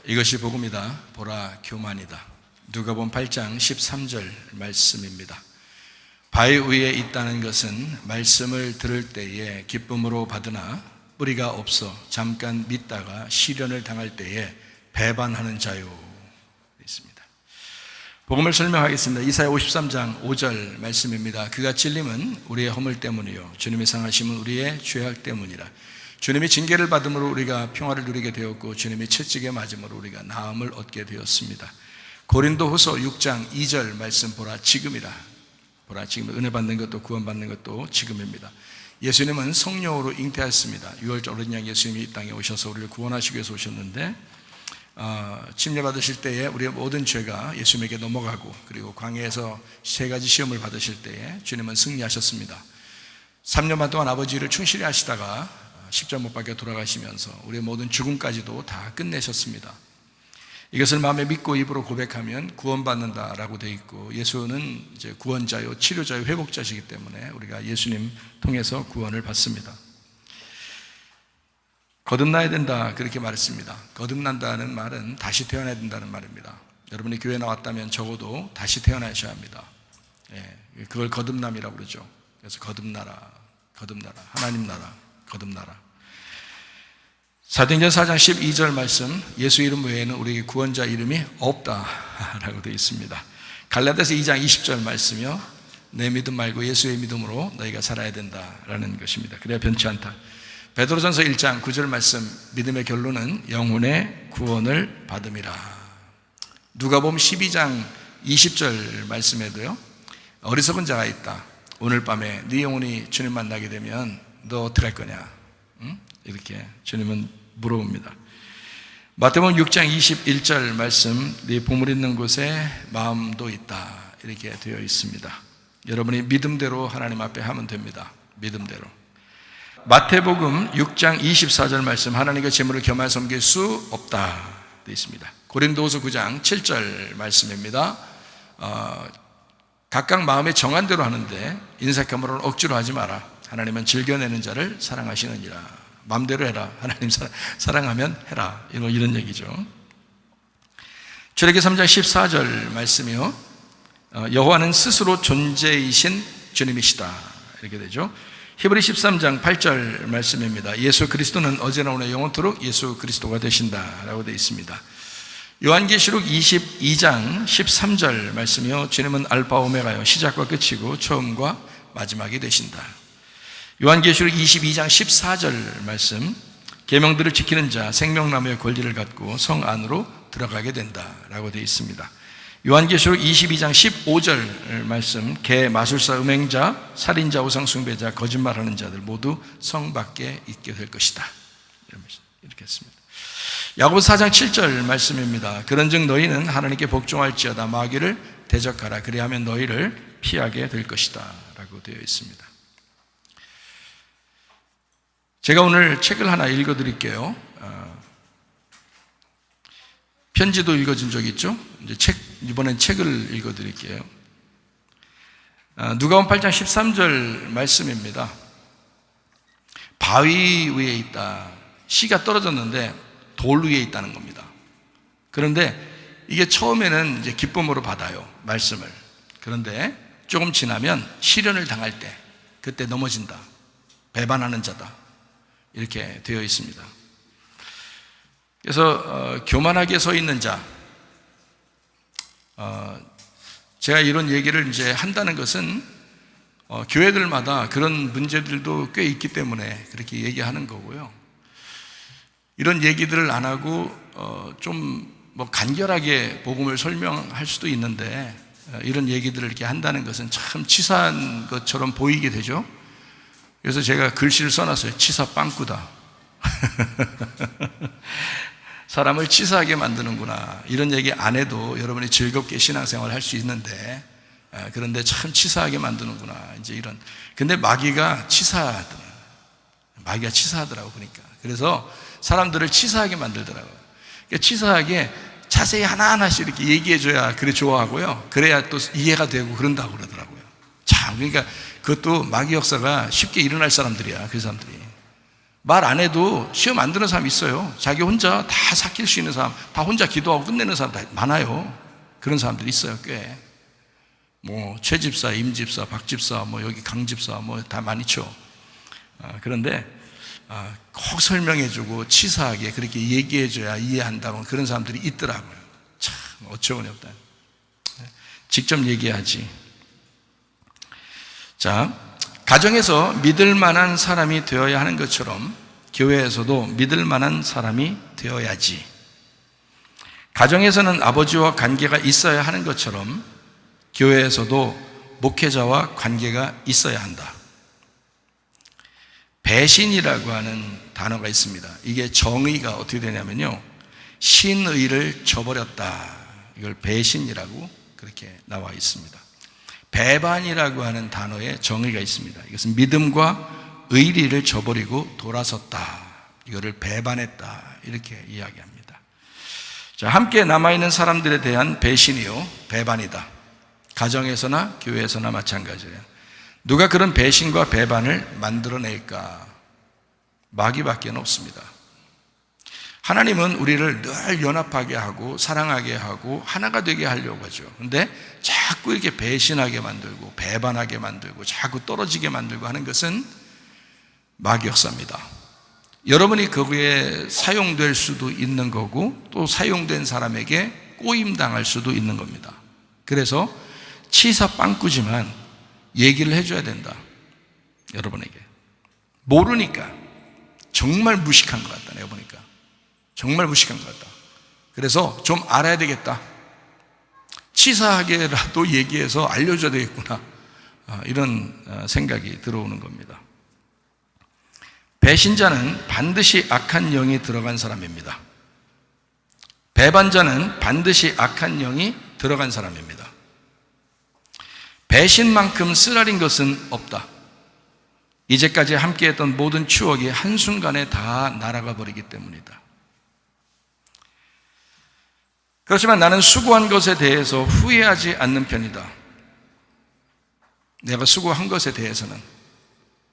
이것이 복음이다. 보라 교만이다. 누가복음 8장 13절 말씀입니다. 바위 위에 있다는 것은 말씀을 들을 때에 기쁨으로 받으나 뿌리가 없어 잠깐 믿다가 시련을 당할 때에 배반하는 자요 있습니다. 복음을 설명하겠습니다. 이사야 53장 5절 말씀입니다. 그가 찔림은 우리의 허물 때문이요 주님의 상하심은 우리의 죄악 때문이라. 주님이 징계를 받음으로 우리가 평화를 누리게 되었고 주님이 채찍에 맞음으로 우리가 나음을 얻게 되었습니다. 고린도후서 6장 2절 말씀 보라 지금이라. 보라 지금 은혜 받는 것도 구원받는 것도 지금입니다. 예수님은 성령으로 잉태하였습니다. 6월절 어린 양 예수님이 이 땅에 오셔서 우리를 구원하시기 위해서 오셨는데 침례받으실 때에 우리의 모든 죄가 예수님에게 넘어가고 그리고 광야에서 세 가지 시험을 받으실 때에 주님은 승리하셨습니다. 3년 반 동안 아버지를 충실히 하시다가 십자가 못 박혀 돌아가시면서 우리의 모든 죽음까지도 다 끝내셨습니다. 이것을 마음에 믿고 입으로 고백하면 구원받는다라고 되어 있고 예수는 이제 구원자요 치료자요 회복자시기 때문에 우리가 예수님 통해서 구원을 받습니다. 거듭나야 된다 그렇게 말했습니다. 거듭난다는 말은 다시 태어나야 된다는 말입니다. 여러분이 교회 나왔다면 적어도 다시 태어나셔야 합니다. 그걸 거듭남이라고 그러죠. 그래서 거듭나라 하나님 나라 거듭나라. 사도행전 4장 12절 말씀 예수 이름 외에는 우리에게 구원자 이름이 없다라고 되어 있습니다. 갈라디아서 2장 20절 말씀이요 내 믿음 말고 예수의 믿음으로 너희가 살아야 된다라는 것입니다. 그래야 변치 않다. 베드로전서 1장 9절 말씀 믿음의 결론은 영혼의 구원을 받음이라. 누가복음 12장 20절 말씀에도요 어리석은 자가 있다. 오늘 밤에 네 영혼이 주님 만나게 되면 너 어떻게 할 거냐? 이렇게 주님은 물어봅니다. 마태복음 6장 21절 말씀 네 보물 있는 곳에 마음도 있다 이렇게 되어 있습니다. 여러분이 믿음대로 하나님 앞에 하면 됩니다. 믿음대로. 마태복음 6장 24절 말씀 하나님과 재물을 겸하여 섬길 수 없다 되어 있습니다. 고린도후서 9장 7절 말씀입니다. 각각 마음에 정한 대로 하는데 인색함으로는 억지로 하지 마라. 하나님은 즐겨내는 자를 사랑하시느니라. 마음대로 해라. 하나님 사랑하면 해라. 이런 얘기죠. 출애기 3장 14절 말씀이요. 여호와는 스스로 존재이신 주님이시다. 이렇게 되죠. 히브리 13장 8절 말씀입니다. 예수 그리스도는 어제나 오늘 영원토록 예수 그리스도가 되신다라고 되어 있습니다. 요한계시록 22장 13절 말씀이요. 주님은 알파 오메가요. 시작과 끝이고 처음과 마지막이 되신다. 요한계시록 22장 14절 말씀 계명들을 지키는 자 생명나무의 권리를 갖고 성 안으로 들어가게 된다라고 되어 있습니다. 요한계시록 22장 15절 말씀 개, 마술사, 음행자, 살인자, 우상 숭배자, 거짓말하는 자들 모두 성 밖에 있게 될 것이다. 이렇게 했습니다. 야고보서 4장 7절 말씀입니다. 그런즉 너희는 하나님께 복종할지어다 마귀를 대적하라 그리하면 너희를 피하게 될 것이다 라고 되어 있습니다. 제가 오늘 책을 하나 읽어드릴게요. 편지도 읽어준 적 있죠? 이번엔 책을 읽어드릴게요. 누가복음 8장 13절 말씀입니다. 바위 위에 있다. 씨가 떨어졌는데 돌 위에 있다는 겁니다. 그런데 이게 처음에는 이제 기쁨으로 받아요. 말씀을. 그런데 조금 지나면 시련을 당할 때 그때 넘어진다. 배반하는 자다. 이렇게 되어 있습니다. 그래서 교만하게 서 있는 자, 제가 이런 얘기를 이제 한다는 것은 교회들마다 그런 문제들도 꽤 있기 때문에 그렇게 얘기하는 거고요. 이런 얘기들을 안 하고 좀 뭐 간결하게 복음을 설명할 수도 있는데 이런 얘기들을 이렇게 한다는 것은 참 치사한 것처럼 보이게 되죠. 그래서 제가 글씨를 써놨어요. 치사 빵꾸다. 사람을 치사하게 만드는구나. 이런 얘기 안 해도 여러분이 즐겁게 신앙생활을 할 수 있는데 그런데 참 치사하게 만드는구나. 이제 이런. 근데 마귀가 치사하더라고 보니까. 그래서 사람들을 치사하게 만들더라고요. 그러니까 치사하게 자세히 하나하나씩 이렇게 얘기해줘야 그래 좋아하고요. 그래야 또 이해가 되고 그런다고 그러더라고요. 참, 그러니까 그것도 마귀 역사가 쉽게 일어날 사람들이야. 그 사람들이. 말 안 해도 시험 안 드는 사람 있어요. 자기 혼자 다 삭힐 수 있는 사람, 다 혼자 기도하고 끝내는 사람 다 많아요. 그런 사람들이 있어요, 꽤. 뭐 최집사, 임집사, 박집사, 뭐 여기 강집사, 뭐 다 많이죠. 그런데 꼭 설명해주고 치사하게 그렇게 얘기해줘야 이해한다고 그런 사람들이 있더라고요. 참 어처구니 없다. 직접 얘기하지. 자, 가정에서 믿을 만한 사람이 되어야 하는 것처럼 교회에서도 믿을 만한 사람이 되어야지. 가정에서는 아버지와 관계가 있어야 하는 것처럼 교회에서도 목회자와 관계가 있어야 한다. 배신이라고 하는 단어가 있습니다. 이게 정의가 어떻게 되냐면요, 신의를 저버렸다. 이걸 배신이라고 그렇게 나와 있습니다. 배반이라고 하는 단어에 정의가 있습니다. 이것은 믿음과 의리를 저버리고 돌아섰다. 이거를 배반했다. 이렇게 이야기합니다. 자, 함께 남아있는 사람들에 대한 배신이요, 배반이다. 가정에서나 교회에서나 마찬가지예요. 누가 그런 배신과 배반을 만들어낼까? 마귀밖에 없습니다. 하나님은 우리를 늘 연합하게 하고 사랑하게 하고 하나가 되게 하려고 하죠. 그런데 자꾸 이렇게 배신하게 만들고 배반하게 만들고 자꾸 떨어지게 만들고 하는 것은 마귀 역사입니다. 여러분이 거기에 사용될 수도 있는 거고 또 사용된 사람에게 꼬임당할 수도 있는 겁니다. 그래서 치사 빵꾸지만 얘기를 해줘야 된다. 여러분에게. 모르니까 정말 무식한 것 같다. 내가 보니까 정말 무식한 것 같다. 그래서 좀 알아야 되겠다. 치사하게라도 얘기해서 알려줘야 되겠구나. 이런 생각이 들어오는 겁니다. 배신자는 반드시 악한 영이 들어간 사람입니다. 배반자는 반드시 악한 영이 들어간 사람입니다. 배신만큼 쓰라린 것은 없다. 이제까지 함께했던 모든 추억이 한순간에 다 날아가 버리기 때문이다. 그렇지만 나는 수고한 것에 대해서 후회하지 않는 편이다. 내가 수고한 것에 대해서는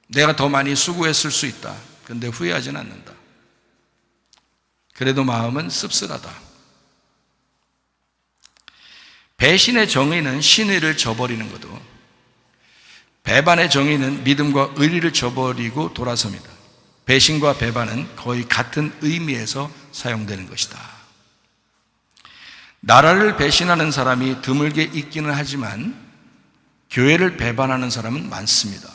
내가 더 많이 수고했을 수 있다. 그런데 후회하지는 않는다. 그래도 마음은 씁쓸하다. 배신의 정의는 신의를 저버리는 것도, 배반의 정의는 믿음과 의리를 저버리고 돌아섭니다. 배신과 배반은 거의 같은 의미에서 사용되는 것이다. 나라를 배신하는 사람이 드물게 있기는 하지만 교회를 배반하는 사람은 많습니다.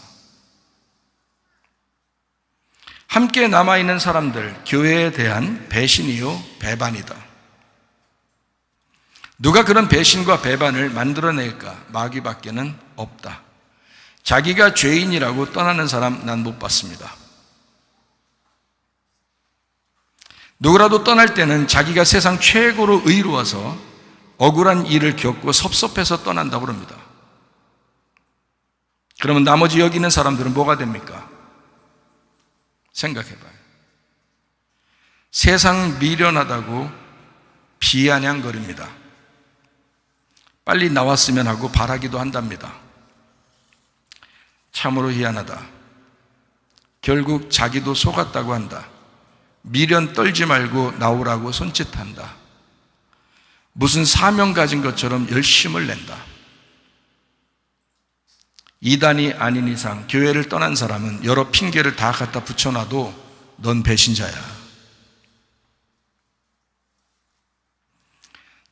함께 남아있는 사람들, 교회에 대한 배신이요 배반이다. 누가 그런 배신과 배반을 만들어낼까? 마귀밖에는 없다. 자기가 죄인이라고 떠나는 사람 난 못 봤습니다. 누구라도 떠날 때는 자기가 세상 최고로 의로워서 억울한 일을 겪고 섭섭해서 떠난다고 합니다. 그러면 나머지 여기 있는 사람들은 뭐가 됩니까? 생각해봐요. 세상 미련하다고 비아냥거립니다. 빨리 나왔으면 하고 바라기도 한답니다. 참으로 희한하다. 결국 자기도 속았다고 한다. 미련 떨지 말고 나오라고 손짓한다. 무슨 사명 가진 것처럼 열심을 낸다. 이단이 아닌 이상 교회를 떠난 사람은 여러 핑계를 다 갖다 붙여놔도 넌 배신자야.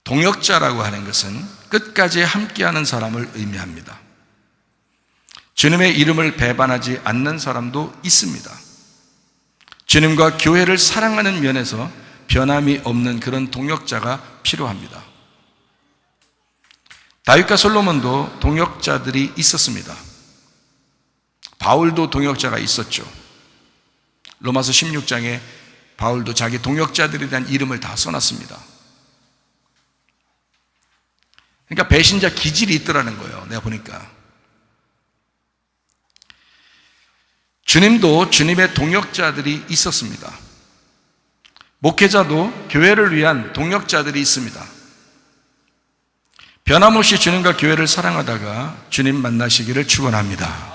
동역자라고 하는 것은 끝까지 함께하는 사람을 의미합니다. 주님의 이름을 배반하지 않는 사람도 있습니다. 주님과 교회를 사랑하는 면에서 변함이 없는 그런 동역자가 필요합니다. 다윗과 솔로몬도 동역자들이 있었습니다. 바울도 동역자가 있었죠. 로마서 16장에 바울도 자기 동역자들에 대한 이름을 다 써놨습니다. 그러니까 배신자 기질이 있더라는 거예요. 내가 보니까. 주님도 주님의 동역자들이 있었습니다. 목회자도 교회를 위한 동역자들이 있습니다. 변함없이 주님과 교회를 사랑하다가 주님 만나시기를 축원합니다.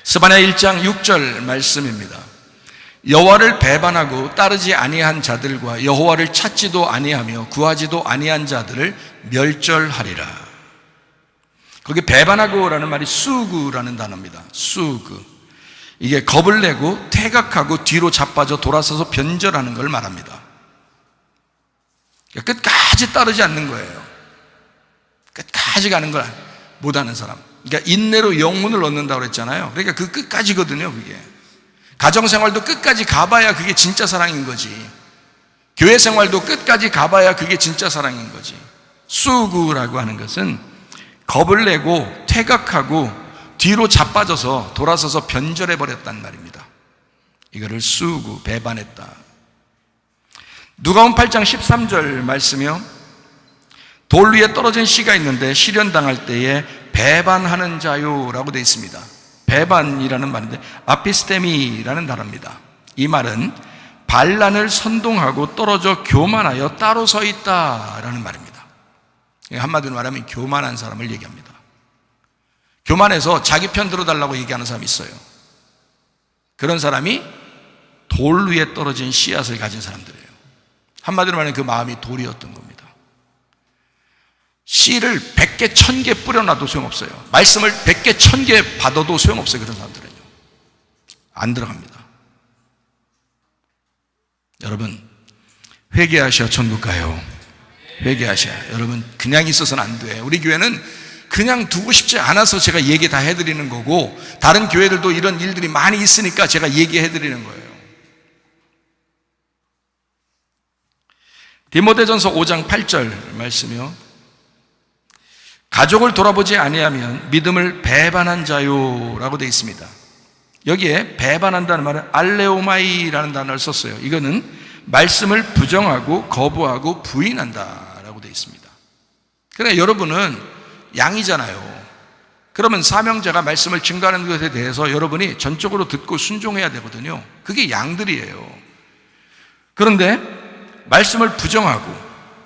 스바냐 1장 6절 말씀입니다. 여호와를 배반하고 따르지 아니한 자들과 여호와를 찾지도 아니하며 구하지도 아니한 자들을 멸절하리라. 거기 배반하고라는 말이 수구라는 단어입니다. 수구. 이게 겁을 내고 퇴각하고 뒤로 자빠져 돌아서서 변절하는 걸 말합니다. 그러니까 끝까지 따르지 않는 거예요. 끝까지 가는 걸 못하는 사람. 그러니까 인내로 영혼을 얻는다고 그랬잖아요. 그러니까 그 끝까지거든요, 그게. 가정생활도 끝까지 가봐야 그게 진짜 사랑인 거지. 교회 생활도 끝까지 가봐야 그게 진짜 사랑인 거지. 수구라고 하는 것은 겁을 내고 퇴각하고 뒤로 자빠져서 돌아서서 변절해버렸단 말입니다. 이거를 수구, 배반했다. 누가복음 8장 13절 말씀이요. 돌 위에 떨어진 씨가 있는데 시련당할 때에 배반하는 자요라고 되어 있습니다. 배반이라는 말인데 아피스테미라는 단어입니다. 이 말은 반란을 선동하고 떨어져 교만하여 따로 서 있다라는 말입니다. 한마디로 말하면 교만한 사람을 얘기합니다. 교만해서 자기 편 들어달라고 얘기하는 사람이 있어요. 그런 사람이 돌 위에 떨어진 씨앗을 가진 사람들이에요. 한마디로 말하면 그 마음이 돌이었던 겁니다. 씨를 100개, 1000개 뿌려놔도 소용없어요. 말씀을 100개, 1000개 받아도 소용없어요. 그런 사람들은요. 안 들어갑니다. 여러분, 회개하셔야 천국 가요. 회개하셔야. 여러분, 그냥 있어서는 안 돼. 우리 교회는 그냥 두고 싶지 않아서 제가 얘기 다 해드리는 거고, 다른 교회들도 이런 일들이 많이 있으니까 제가 얘기해드리는 거예요. 디모데전서 5장 8절 말씀이요. 가족을 돌아보지 아니하면 믿음을 배반한 자요라고 되어 있습니다. 여기에 배반한다는 말은 알레오마이라는 단어를 썼어요. 이거는 말씀을 부정하고 거부하고 부인한다라고 되어 있습니다. 그러니까 여러분은 양이잖아요. 그러면 사명자가 말씀을 증거하는 것에 대해서 여러분이 전적으로 듣고 순종해야 되거든요. 그게 양들이에요. 그런데 말씀을 부정하고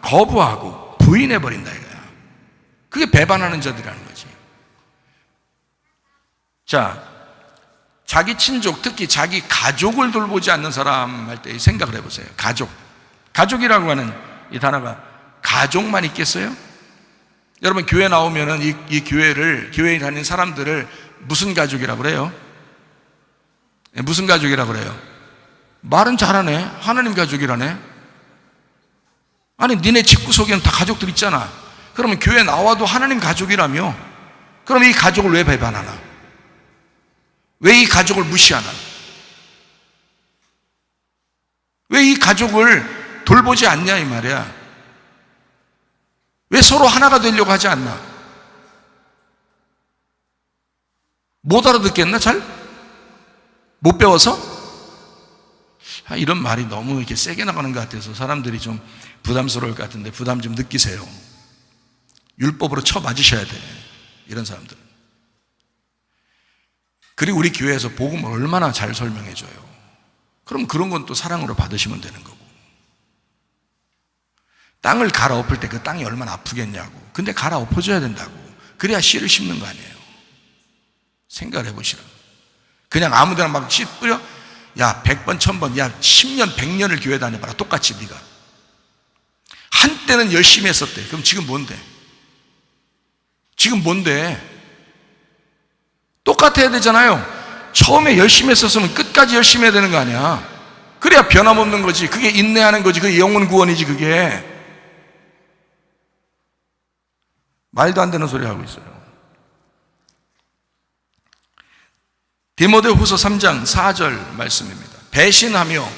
거부하고 부인해버린다 이거야. 그게 배반하는 자들이라는 거지. 자, 자기 친족, 특히 자기 가족을 돌보지 않는 사람 할 때 생각을 해보세요. 가족이라고 하는 이 단어가 가족만 있겠어요? 여러분 교회 나오면은 이 교회에 다니는 사람들을 무슨 가족이라고 그래요? 무슨 가족이라고 그래요? 말은 잘하네. 하나님 가족이라네. 아니 니네 집구석에는 다 가족들 있잖아. 그러면 교회 나와도 하나님 가족이라며? 그럼 이 가족을 왜 배반하나? 왜 이 가족을 무시하나? 왜 이 가족을 돌보지 않냐 이 말이야. 왜 서로 하나가 되려고 하지 않나? 못 알아듣겠나 잘? 못 배워서? 이런 말이 너무 이렇게 세게 나가는 것 같아서 사람들이 좀 부담스러울 것 같은데 부담 좀 느끼세요. 율법으로 쳐 맞으셔야 돼. 이런 사람들은. 그리고 우리 교회에서 복음을 얼마나 잘 설명해 줘요. 그럼 그런 건 또 사랑으로 받으시면 되는 거고. 땅을 갈아엎을 때 그 땅이 얼마나 아프겠냐고. 근데 갈아엎어줘야 된다고. 그래야 씨를 심는 거 아니에요. 생각을 해보시라. 그냥 아무데나 막 씨 뿌려? 야 100번 1000번 야 10년 100년을 교회 다녀봐라. 똑같이 네가 한때는 열심히 했었대. 그럼 지금 뭔데? 지금 뭔데? 똑같아야 되잖아요. 처음에 열심히 했었으면 끝까지 열심히 해야 되는 거 아니야. 그래야 변함없는 거지. 그게 인내하는 거지. 그게 영혼 구원이지. 그게 말도 안 되는 소리 하고 있어요. 디모데후서 3장 4절 말씀입니다. 배신하며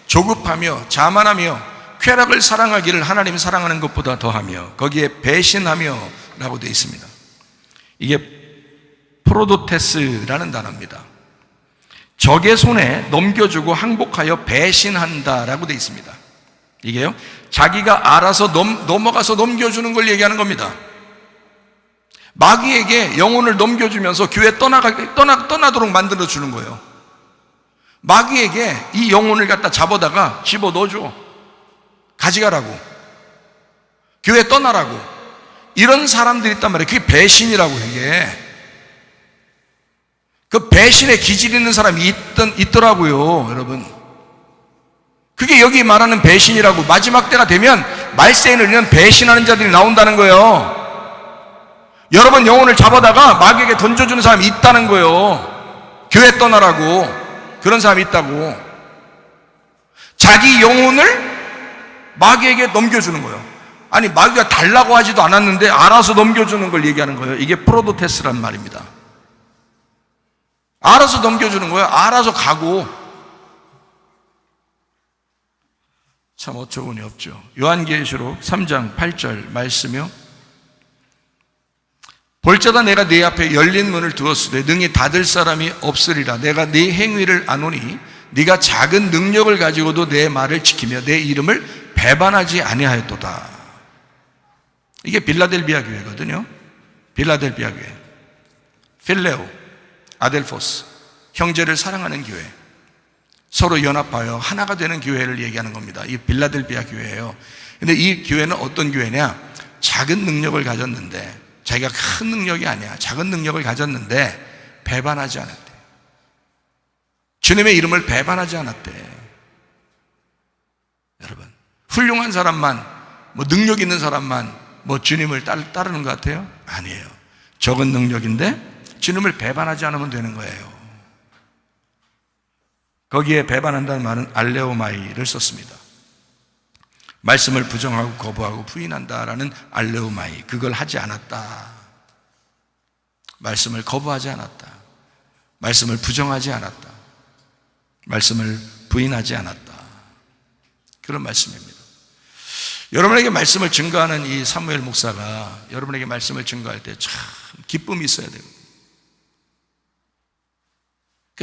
조급하며 자만하며 쾌락을 사랑하기를 하나님 사랑하는 것보다 더하며, 거기에 배신하며 라고 되어 있습니다. 이게 프로도테스라는 단어입니다. 적의 손에 넘겨주고 항복하여 배신한다 라고 되어 있습니다. 이게요, 자기가 알아서 넘어가서 넘겨주는 걸 얘기하는 겁니다. 마귀에게 영혼을 넘겨주면서 교회 떠나도록 만들어주는 거예요. 마귀에게 이 영혼을 갖다 잡아다가 집어 넣어줘. 가져가라고. 교회 떠나라고. 이런 사람들이 있단 말이에요. 그게 배신이라고. 이게 그 배신에 기질 있는 사람이 있더라고요. 여러분, 그게 여기 말하는 배신이라고. 마지막 때가 되면 말세에는 이런 배신하는 자들이 나온다는 거예요. 여러분 영혼을 잡아다가 마귀에게 던져주는 사람이 있다는 거예요. 교회 떠나라고. 그런 사람이 있다고. 자기 영혼을 마귀에게 넘겨주는 거예요. 아니 마귀가 달라고 하지도 않았는데 알아서 넘겨주는 걸 얘기하는 거예요. 이게 프로도테스란 말입니다. 알아서 넘겨주는 거예요. 알아서 가고. 참 어처구니 없죠. 요한계시록 3장 8절 말씀이요. 볼자다 내가 네 앞에 열린 문을 두었으되 능히 닫을 사람이 없으리라. 내가 네 행위를 아노니 네가 작은 능력을 가지고도 내 말을 지키며 내 이름을 배반하지 아니하였도다. 이게 빌라델비아 교회거든요. 빌라델비아 교회. 필레오, 아델포스, 형제를 사랑하는 교회, 서로 연합하여 하나가 되는 교회를 얘기하는 겁니다. 이 빌라델비아 교회예요. 근데 이 교회는 어떤 교회냐? 작은 능력을 가졌는데, 자기가 큰 능력이 아니야. 작은 능력을 가졌는데 배반하지 않았대. 주님의 이름을 배반하지 않았대. 여러분, 훌륭한 사람만, 능력 있는 사람만 주님을 따르는 것 같아요? 아니에요. 적은 능력인데 주님을 배반하지 않으면 되는 거예요. 거기에 배반한다는 말은 알레오마이를 썼습니다. 말씀을 부정하고 거부하고 부인한다라는 알레오마이, 그걸 하지 않았다. 말씀을 거부하지 않았다. 말씀을 부정하지 않았다. 말씀을 부인하지 않았다. 그런 말씀입니다. 여러분에게 말씀을 증거하는 이 사무엘 목사가 여러분에게 말씀을 증거할 때 참 기쁨이 있어야 돼요.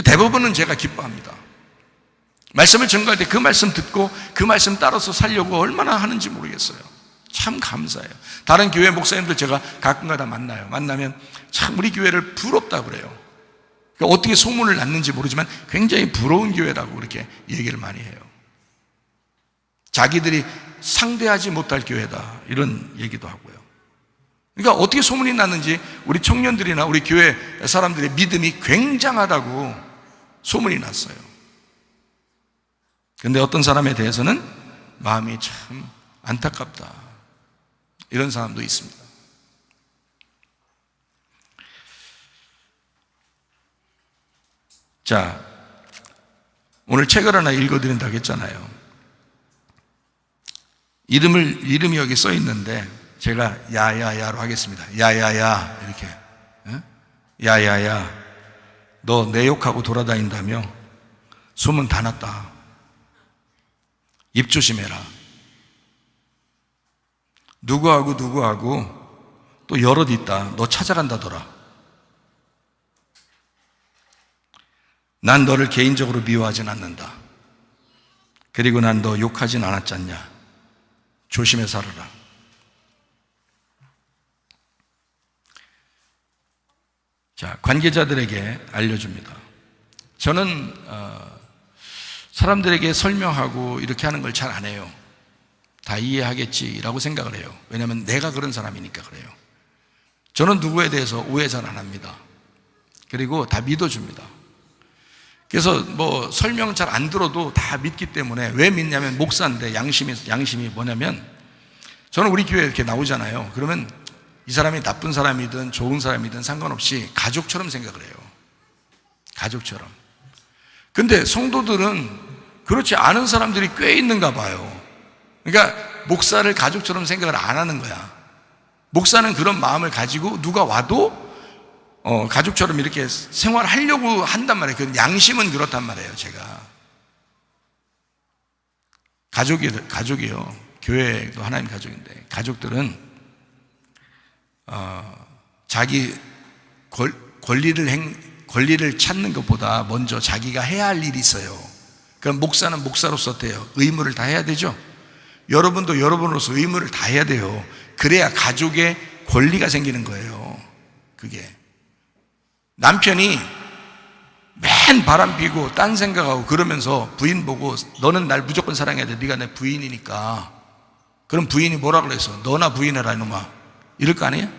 대부분은 제가 기뻐합니다. 말씀을 증거할 때 그 말씀 듣고 그 말씀 따라서 살려고 얼마나 하는지 모르겠어요. 참 감사해요. 다른 교회 목사님들 제가 가끔가다 만나요. 만나면 참 우리 교회를 부럽다고 그래요. 그러니까 어떻게 소문을 났는지 모르지만 굉장히 부러운 교회라고 그렇게 얘기를 많이 해요. 자기들이 상대하지 못할 교회다 이런 얘기도 하고요. 그러니까 어떻게 소문이 났는지 우리 청년들이나 우리 교회 사람들의 믿음이 굉장하다고 소문이 났어요. 그런데 어떤 사람에 대해서는 마음이 참 안타깝다 이런 사람도 있습니다. 자, 오늘 책을 하나 읽어드린다고 했잖아요. 이름이 여기 써 있는데 제가 야야야로 하겠습니다. 야야야 이렇게. 야야야, 너 내 욕하고 돌아다닌다며 소문 다 났다. 입 조심해라. 누구하고 또 여럿 있다. 너 찾아간다더라. 난 너를 개인적으로 미워하진 않는다. 그리고 난 너 욕하진 않았잖냐. 조심해 살아라. 자, 관계자들에게 알려줍니다. 저는 사람들에게 설명하고 이렇게 하는 걸 잘 안 해요. 다 이해하겠지라고 생각을 해요. 왜냐하면 내가 그런 사람이니까 그래요. 저는 누구에 대해서 오해 잘 안 합니다. 그리고 다 믿어줍니다. 그래서 설명 잘 안 들어도 다 믿기 때문에. 왜 믿냐면 목사인데 양심이 뭐냐면, 저는 우리 교회에 이렇게 나오잖아요. 그러면 이 사람이 나쁜 사람이든 좋은 사람이든 상관없이 가족처럼 생각을 해요. 가족처럼. 근데 성도들은 그렇지 않은 사람들이 꽤 있는가 봐요. 그러니까 목사를 가족처럼 생각을 안 하는 거야. 목사는 그런 마음을 가지고 누가 와도 가족처럼 이렇게 생활하려고 한단 말이에요. 그 양심은 그렇단 말이에요. 제가 가족이요. 교회도 하나님 가족인데, 가족들은 자기 권리를 찾는 것보다 먼저 자기가 해야 할 일이 있어요. 그럼 목사는 목사로서 어때요? 의무를 다 해야 되죠. 여러분도 여러분으로서 의무를 다 해야 돼요. 그래야 가족의 권리가 생기는 거예요. 그게 남편이 맨 바람 피고 딴 생각하고 그러면서 부인 보고 너는 날 무조건 사랑해야 돼. 네가 내 부인이니까. 그럼 부인이 뭐라 그래서 너나 부인해라 이놈아. 이럴 거 아니에요?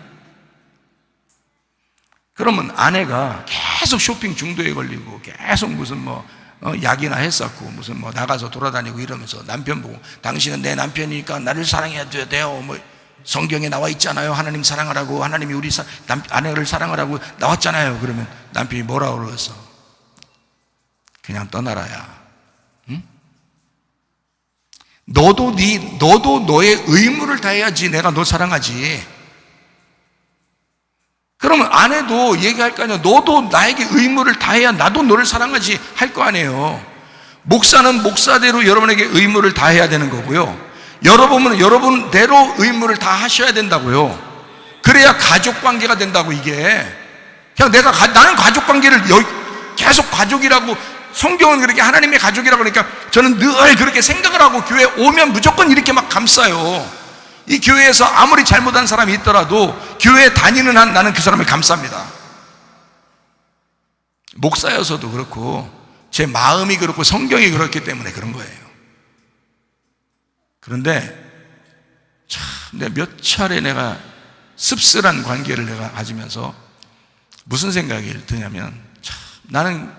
그러면 아내가 계속 쇼핑 중독에 걸리고 계속 무슨 약이나 했었고 무슨 뭐 나가서 돌아다니고 이러면서 남편 보고 당신은 내 남편이니까 나를 사랑해야 돼요. 뭐 성경에 나와 있잖아요. 하나님 사랑하라고, 하나님이 우리 아내를 사랑하라고 나왔잖아요. 그러면 남편이 뭐라고 그랬어? 그냥 떠나라야. 응? 너도 너의 의무를 다해야지 내가 너 사랑하지. 그러면 아내도 얘기할 거 아니에요. 너도 나에게 의무를 다해야 나도 너를 사랑하지 할 거 아니에요. 목사는 목사대로 여러분에게 의무를 다해야 되는 거고요. 여러분은 여러분대로 의무를 다 하셔야 된다고요. 그래야 가족 관계가 된다고. 이게 그냥 나는 가족 관계를 계속 가족이라고, 성경은 그렇게 하나님의 가족이라고 그러니까 저는 늘 그렇게 생각을 하고 교회 오면 무조건 이렇게 막 감싸요. 이 교회에서 아무리 잘못한 사람이 있더라도 교회에 다니는 한 나는 그 사람을 감쌉니다. 목사여서도 그렇고 제 마음이 그렇고 성경이 그렇기 때문에 그런 거예요. 그런데 참 몇 차례 내가 씁쓸한 관계를 내가 가지면서 무슨 생각이 드냐면, 참 나는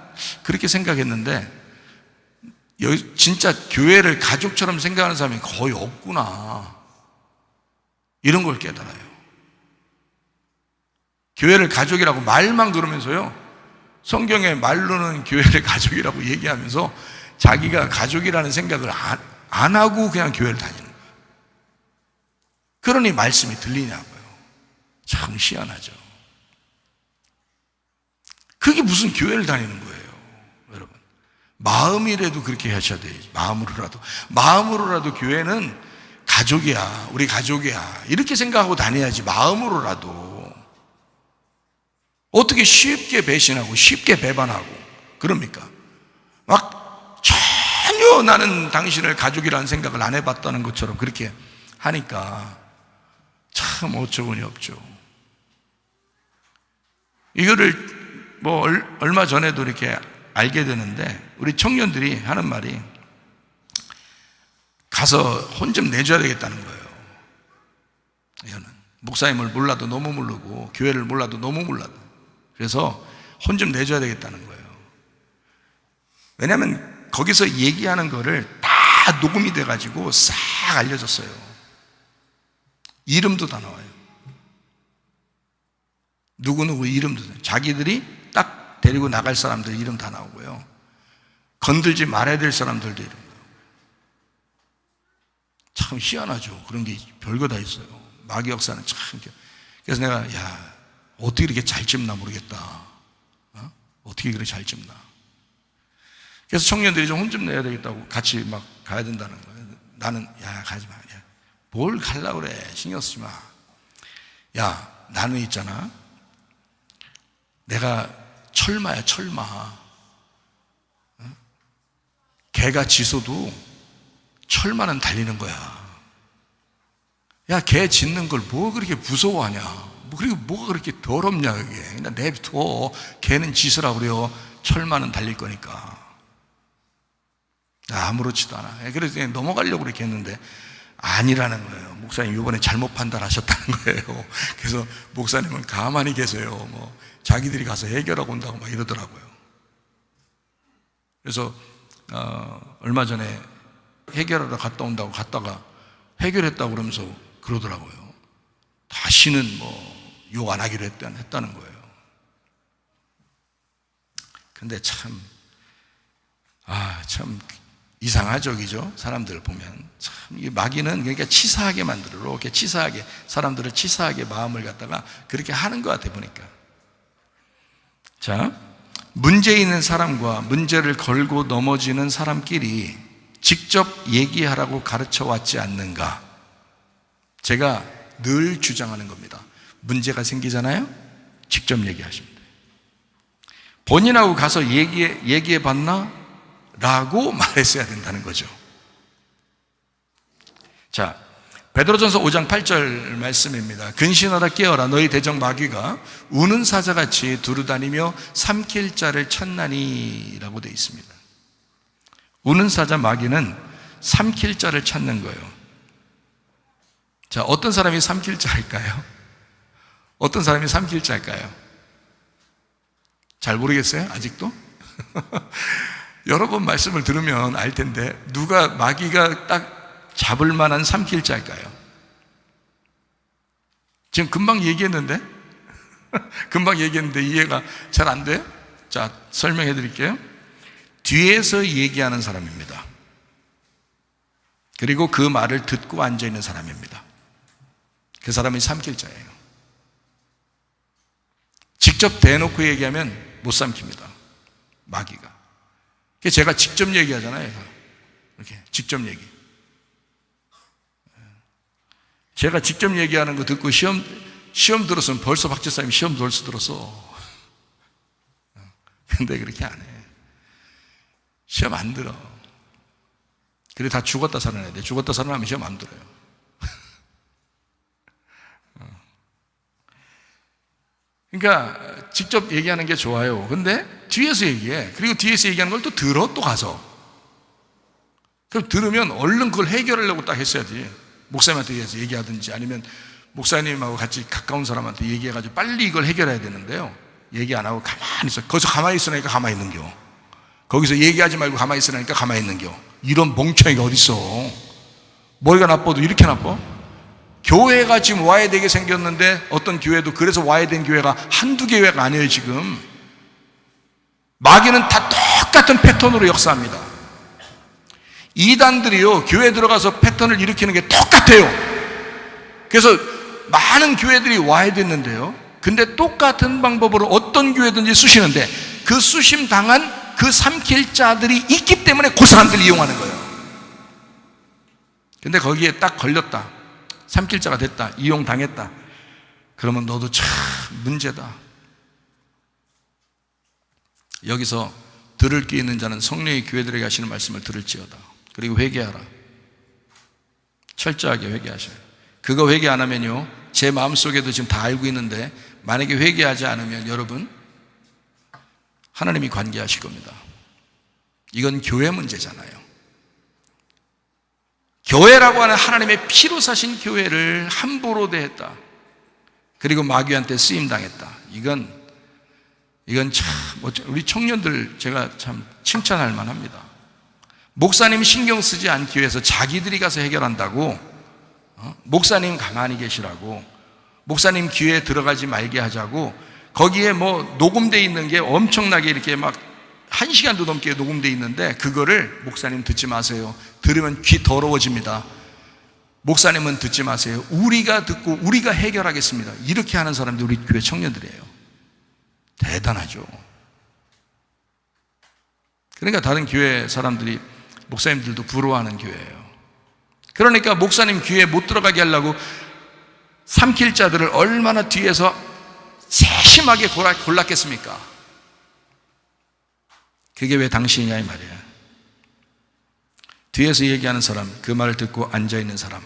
그렇게 생각했는데 여기 진짜 교회를 가족처럼 생각하는 사람이 거의 없구나, 이런 걸 깨달아요. 교회를 가족이라고 말만 그러면서요, 성경에 말로는 교회를 가족이라고 얘기하면서 자기가 가족이라는 생각을 안 하고 그냥 교회를 다니는 거예요. 그러니 말씀이 들리냐고요. 참 희한하죠. 그게 무슨 교회를 다니는 거예요, 여러분. 마음이라도 그렇게 하셔야 돼요. 마음으로라도 교회는 가족이야, 우리 가족이야, 이렇게 생각하고 다녀야지. 마음으로라도. 어떻게 쉽게 배신하고 쉽게 배반하고 그럽니까? 막 전혀 나는 당신을 가족이라는 생각을 안 해봤다는 것처럼 그렇게 하니까 참 어처구니 없죠. 이거를 뭐 얼마 전에도 이렇게 알게 되는데, 우리 청년들이 하는 말이 가서 혼 좀 내줘야 되겠다는 거예요. 이거는 목사님을 몰라도 너무 모르고 교회를 몰라도 너무 몰라도, 그래서 혼 좀 내줘야 되겠다는 거예요. 왜냐하면 거기서 얘기하는 거를 다 녹음이 돼가지고 싹 알려졌어요. 이름도 다 나와요. 누구누구 이름도, 자기들이 딱 데리고 나갈 사람들 이름 다 나오고요, 건들지 말아야 될 사람들도 이름. 참 희한하죠. 그런 게 별거 다 있어요. 마귀 역사는 참. 그래서 내가 어떻게 이렇게 잘 찝나 모르겠다. 어떻게 그렇게 잘 찝나. 그래서 청년들이 좀 혼 좀 내야 되겠다고 같이 막 가야 된다는 거예요. 나는 가지 마. 뭘 가려고 그래. 신경 쓰지 마. 나는 있잖아, 내가 철마야, 철마. 개가 짖어도 철마는 달리는 거야. 개 짖는 걸 뭐 그렇게 무서워하냐. 그리고 뭐가 그렇게 더럽냐, 그게. 그냥 내비둬. 개는 짖으라고 그래요. 철마는 달릴 거니까. 아무렇지도 않아. 그래서 그냥 넘어가려고 그렇게 했는데 아니라는 거예요. 목사님 이번에 잘못 판단하셨다는 거예요. 그래서 목사님은 가만히 계세요. 뭐 자기들이 가서 해결하고 온다고 막 이러더라고요. 그래서 얼마 전에 해결하러 갔다 온다고 갔다가 해결했다고 그러면서 그러더라고요. 다시는 뭐 욕 안 하기로 했다는 거예요. 근데 참 이상하죠, 그죠? 사람들을 보면 참, 이 마귀는 그러니까 치사하게 만들어, 이렇게 치사하게 사람들을 치사하게 마음을 갖다가 그렇게 하는 것 같아 보니까. 자, 문제 있는 사람과 문제를 걸고 넘어지는 사람끼리 직접 얘기하라고 가르쳐 왔지 않는가? 제가 늘 주장하는 겁니다. 문제가 생기잖아요? 직접 얘기하십니다. 본인하고 가서 얘기해 봤나? 라고 말했어야 된다는 거죠. 자, 베드로전서 5장 8절 말씀입니다. 근신하라 깨어라, 너희 대적 마귀가 우는 사자같이 두루다니며 삼킬 자를 찾나니 라고 되어 있습니다. 우는 사자 마귀는 삼킬 자를 찾는 거예요. 자, 어떤 사람이 삼킬 자일까요? 어떤 사람이 삼킬 자일까요? 잘 모르겠어요? 아직도? 여러 번 말씀을 들으면 알 텐데 누가 마귀가 딱 잡을 만한 삼킬자일까요? 지금 금방 얘기했는데 금방 얘기했는데 이해가 잘 안 돼요? 자, 설명해 드릴게요. 뒤에서 얘기하는 사람입니다. 그리고 그 말을 듣고 앉아있는 사람입니다. 그 사람이 삼킬자예요. 직접 대놓고 얘기하면 못 삼킵니다. 마귀가. 제가 직접 얘기하잖아요. 이렇게 직접 얘기. 제가 직접 얘기하는 거 듣고 시험 들었으면 벌써 박지사님 시험 벌써 들었어. 근데 그렇게 안 해. 시험 안 들어. 그래 다 죽었다 살아나야 돼. 죽었다 살아나면 시험 안 들어요. 그러니까 직접 얘기하는 게 좋아요. 근데 뒤에서 얘기해. 그리고 뒤에서 얘기하는 걸 또 들어, 또 가서. 그럼 들으면 얼른 그걸 해결하려고 딱 했어야지. 목사님한테 얘기하든지 아니면 목사님하고 같이 가까운 사람한테 얘기해가지고 빨리 이걸 해결해야 되는데요. 얘기 안 하고 가만히 있어. 거기서 가만히 있으니까 가만히 있는겨. 거기서 얘기하지 말고 가만히 있으니까 가만히 있는겨. 이런 멍청이가 어딨어. 머리가 나빠도 이렇게 나빠? 교회가 지금 와야 되게 생겼는데 어떤 교회도 그래서 와야 된 교회가 한두 교회가 아니에요. 지금 마귀는 다 똑같은 패턴으로 역사합니다. 이단들이요, 교회 들어가서 패턴을 일으키는 게 똑같아요. 그래서 많은 교회들이 와야 됐는데요, 근데 똑같은 방법으로 어떤 교회든지 쑤시는데 그 쑤심 당한 그 삼킬자들이 있기 때문에 그 사람들을 이용하는 거예요. 근데 거기에 딱 걸렸다, 삼킬자가 됐다, 이용당했다, 그러면 너도 참 문제다. 여기서 들을 게 있는 자는 성령의 교회들에게 하시는 말씀을 들을지어다. 그리고 회개하라. 철저하게 회개하셔요. 그거 회개 안 하면요, 제 마음속에도 지금 다 알고 있는데 만약에 회개하지 않으면 여러분 하나님이 관계하실 겁니다. 이건 교회 문제잖아요. 교회라고 하는 하나님의 피로 사신 교회를 함부로 대했다. 그리고 마귀한테 쓰임당했다. 이건 참 우리 청년들 제가 참 칭찬할 만합니다. 목사님 신경 쓰지 않기 위해서 자기들이 가서 해결한다고, 목사님 가만히 계시라고, 목사님 귀에 들어가지 말게 하자고, 거기에 뭐 녹음되어 있는 게 엄청나게 이렇게 막 1시간도 넘게 녹음되어 있는데 그거를 목사님 듣지 마세요. 들으면 귀 더러워집니다. 목사님은 듣지 마세요. 우리가 듣고 우리가 해결하겠습니다. 이렇게 하는 사람들이 우리 교회 청년들이에요. 대단하죠. 그러니까 다른 교회 사람들이, 목사님들도 부러워하는 교회예요. 그러니까 목사님 귀에 못 들어가게 하려고 삼킬자들을 얼마나 뒤에서 세심하게 골랐겠습니까? 그게 왜 당신이냐 이 말이에요. 뒤에서 얘기하는 사람, 그 말을 듣고 앉아있는 사람,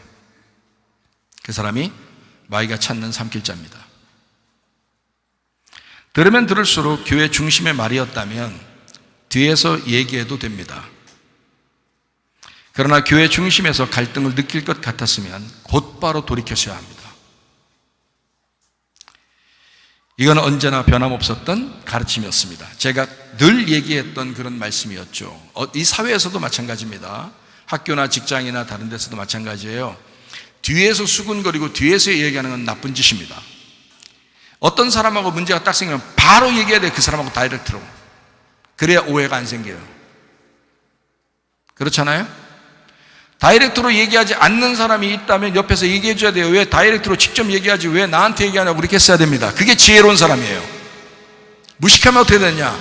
그 사람이 마귀가 찾는 삼킬자입니다. 들으면 들을수록 교회 중심의 말이었다면 뒤에서 얘기해도 됩니다. 그러나 교회 중심에서 갈등을 느낄 것 같았으면 곧바로 돌이켜서야 합니다. 이건 언제나 변함없었던 가르침이었습니다. 제가 늘 얘기했던 그런 말씀이었죠. 이 사회에서도 마찬가지입니다. 학교나 직장이나 다른 데서도 마찬가지예요. 뒤에서 수군거리고 뒤에서 얘기하는 건 나쁜 짓입니다. 어떤 사람하고 문제가 딱 생기면 바로 얘기해야 돼. 그 사람하고 다이렉트로. 그래야 오해가 안 생겨요. 그렇잖아요? 다이렉트로 얘기하지 않는 사람이 있다면 옆에서 얘기해 줘야 돼요. 왜 다이렉트로 직접 얘기하지 왜 나한테 얘기하냐고 그렇게 했어야 됩니다. 그게 지혜로운 사람이에요. 무식하면 어떻게 되냐?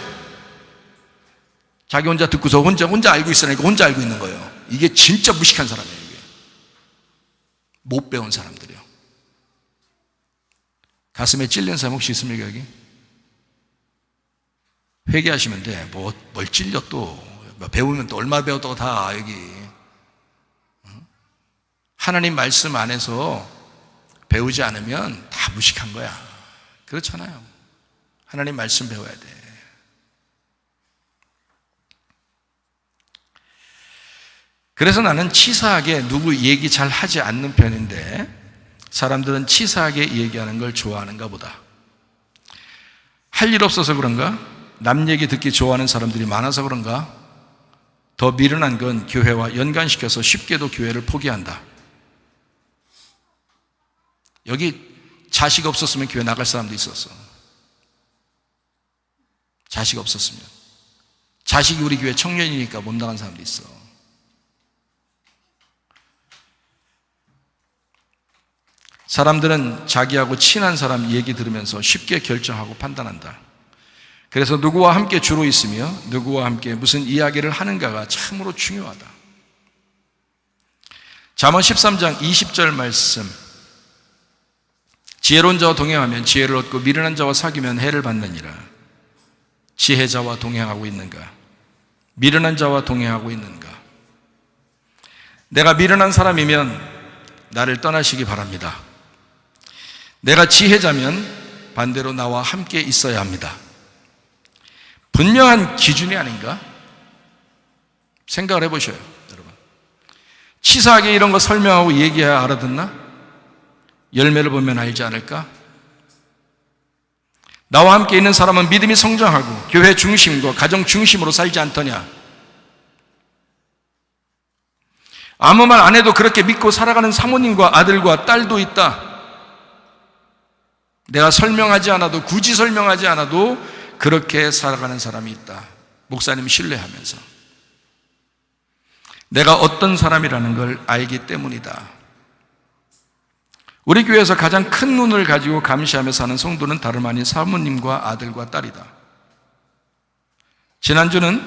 자기 혼자 듣고서 혼자 알고 있으니까 혼자 알고 있는 거예요. 이게 진짜 무식한 사람이에요. 이게. 못 배운 사람들이요. 가슴에 찔린 사람 혹시 있습니까 여기? 회개하시면 돼. 뭘 찔려 또. 배우면 또 얼마 배웠다고 다 여기. 하나님 말씀 안에서 배우지 않으면 다 무식한 거야. 그렇잖아요. 하나님 말씀 배워야 돼. 그래서 나는 치사하게 누구 얘기 잘 하지 않는 편인데 사람들은 치사하게 얘기하는 걸 좋아하는가 보다. 할 일 없어서 그런가? 남 얘기 듣기 좋아하는 사람들이 많아서 그런가? 더 미련한 건 교회와 연관시켜서 쉽게도 교회를 포기한다. 여기 자식 없었으면 교회 나갈 사람도 있었어. 자식 없었으면. 자식이 우리 교회 청년이니까 못 나간 사람도 있어. 사람들은 자기하고 친한 사람 얘기 들으면서 쉽게 결정하고 판단한다. 그래서 누구와 함께 주로 있으며 누구와 함께 무슨 이야기를 하는가가 참으로 중요하다. 잠언 13장 20절 말씀. 지혜로운 자와 동행하면 지혜를 얻고 미련한 자와 사귀면 해를 받느니라. 지혜자와 동행하고 있는가? 미련한 자와 동행하고 있는가? 내가 미련한 사람이면 나를 떠나시기 바랍니다. 내가 지혜자면 반대로 나와 함께 있어야 합니다. 분명한 기준이 아닌가? 생각을 해보셔요, 여러분. 치사하게 이런 거 설명하고 얘기해야 알아듣나? 열매를 보면 알지 않을까? 나와 함께 있는 사람은 믿음이 성장하고 교회 중심과 가정 중심으로 살지 않더냐? 아무 말 안 해도 그렇게 믿고 살아가는 사모님과 아들과 딸도 있다. 내가 설명하지 않아도, 굳이 설명하지 않아도 그렇게 살아가는 사람이 있다. 목사님 신뢰하면서. 내가 어떤 사람이라는 걸 알기 때문이다. 우리 교회에서 가장 큰 눈을 가지고 감시하며 사는 성도는 다름 아닌 사모님과 아들과 딸이다. 지난주는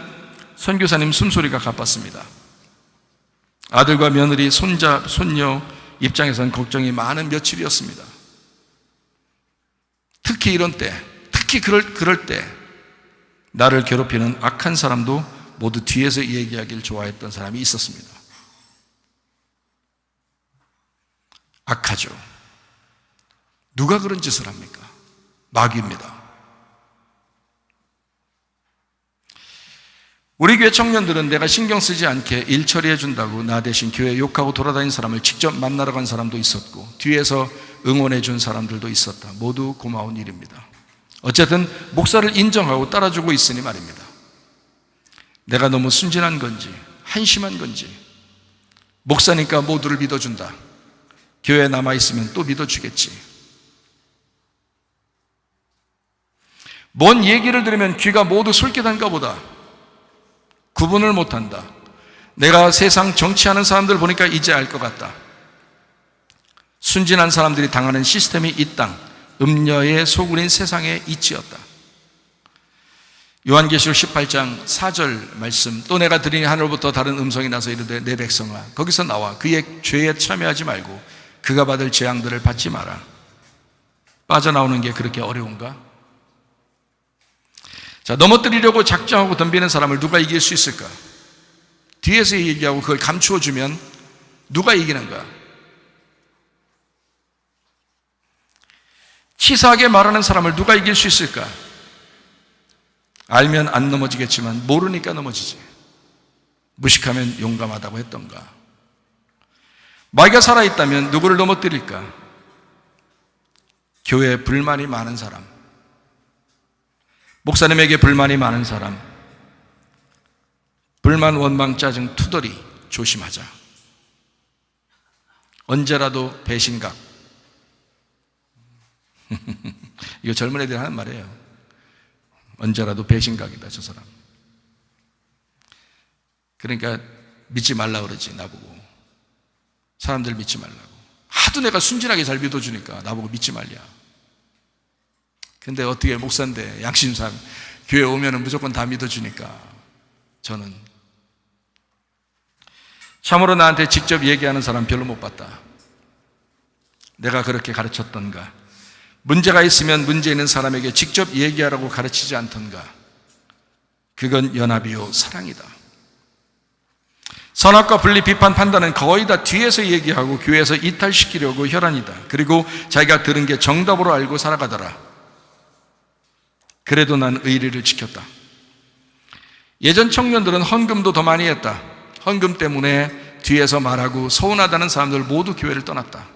선교사님 숨소리가 가빴습니다. 아들과 며느리, 손자, 손녀 입장에서는 걱정이 많은 며칠이었습니다. 특히 이런 때, 특히 그럴 때 나를 괴롭히는 악한 사람도 모두 뒤에서 얘기하기를 좋아했던 사람이 있었습니다. 악하죠. 누가 그런 짓을 합니까? 마귀입니다. 우리 교회 청년들은 내가 신경 쓰지 않게 일 처리해 준다고 나 대신 교회 욕하고 돌아다니는 사람을 직접 만나러 간 사람도 있었고 뒤에서 응원해 준 사람들도 있었다. 모두 고마운 일입니다. 어쨌든 목사를 인정하고 따라주고 있으니 말입니다. 내가 너무 순진한 건지 한심한 건지 목사니까 모두를 믿어준다. 교회에 남아있으면 또 믿어주겠지. 뭔 얘기를 들으면 귀가 모두 솔깃한가 보다. 구분을 못한다. 내가 세상 정치하는 사람들 보니까 이제 알 것 같다. 순진한 사람들이 당하는 시스템이 이 땅, 음녀의 소굴인 세상에 이치였다. 요한계시록 18장 4절 말씀. 또 내가 들으니 하늘로부터 다른 음성이 나서 이르되 내 백성아 거기서 나와 그의 죄에 참여하지 말고 그가 받을 재앙들을 받지 마라. 빠져나오는 게 그렇게 어려운가? 자, 넘어뜨리려고 작정하고 덤비는 사람을 누가 이길 수 있을까? 뒤에서 얘기하고 그걸 감추어주면 누가 이기는가? 치사하게 말하는 사람을 누가 이길 수 있을까? 알면 안 넘어지겠지만 모르니까 넘어지지. 무식하면 용감하다고 했던가? 마귀가 살아있다면 누구를 넘어뜨릴까? 교회에 불만이 많은 사람, 목사님에게 불만이 많은 사람, 불만, 원망, 짜증, 투덜이 조심하자. 언제라도 배신각. 이거 젊은 애들이 하는 말이에요. 언제라도 배신각이다 저 사람. 그러니까 믿지 말라 그러지 나보고. 사람들 믿지 말라고. 하도 내가 순진하게 잘 믿어주니까 나보고 믿지 말랴. 근데 어떻게 목사인데 양심상 교회 오면은 무조건 다 믿어주니까 저는 참으로 나한테 직접 얘기하는 사람 별로 못 봤다. 내가 그렇게 가르쳤던가? 문제가 있으면 문제 있는 사람에게 직접 얘기하라고 가르치지 않던가? 그건 연합이요 사랑이다. 선악과 분리, 비판, 판단은 거의 다 뒤에서 얘기하고 교회에서 이탈시키려고 혈안이다. 그리고 자기가 들은 게 정답으로 알고 살아가더라. 그래도 난 의리를 지켰다. 예전 청년들은 헌금도 더 많이 했다. 헌금 때문에 뒤에서 말하고 서운하다는 사람들 모두 교회를 떠났다.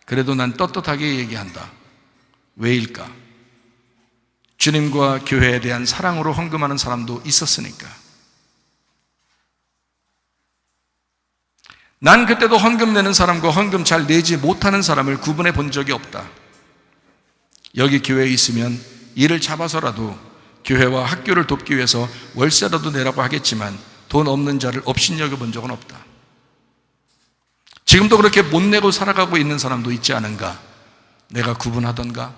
그래도 난 떳떳하게 얘기한다. 왜일까? 주님과 교회에 대한 사랑으로 헌금하는 사람도 있었으니까. 난 그때도 헌금 내는 사람과 헌금 잘 내지 못하는 사람을 구분해 본 적이 없다. 여기 교회에 있으면 일을 잡아서라도 교회와 학교를 돕기 위해서 월세라도 내라고 하겠지만 돈 없는 자를 업신여겨 본 적은 없다. 지금도 그렇게 못 내고 살아가고 있는 사람도 있지 않은가? 내가 구분하던가?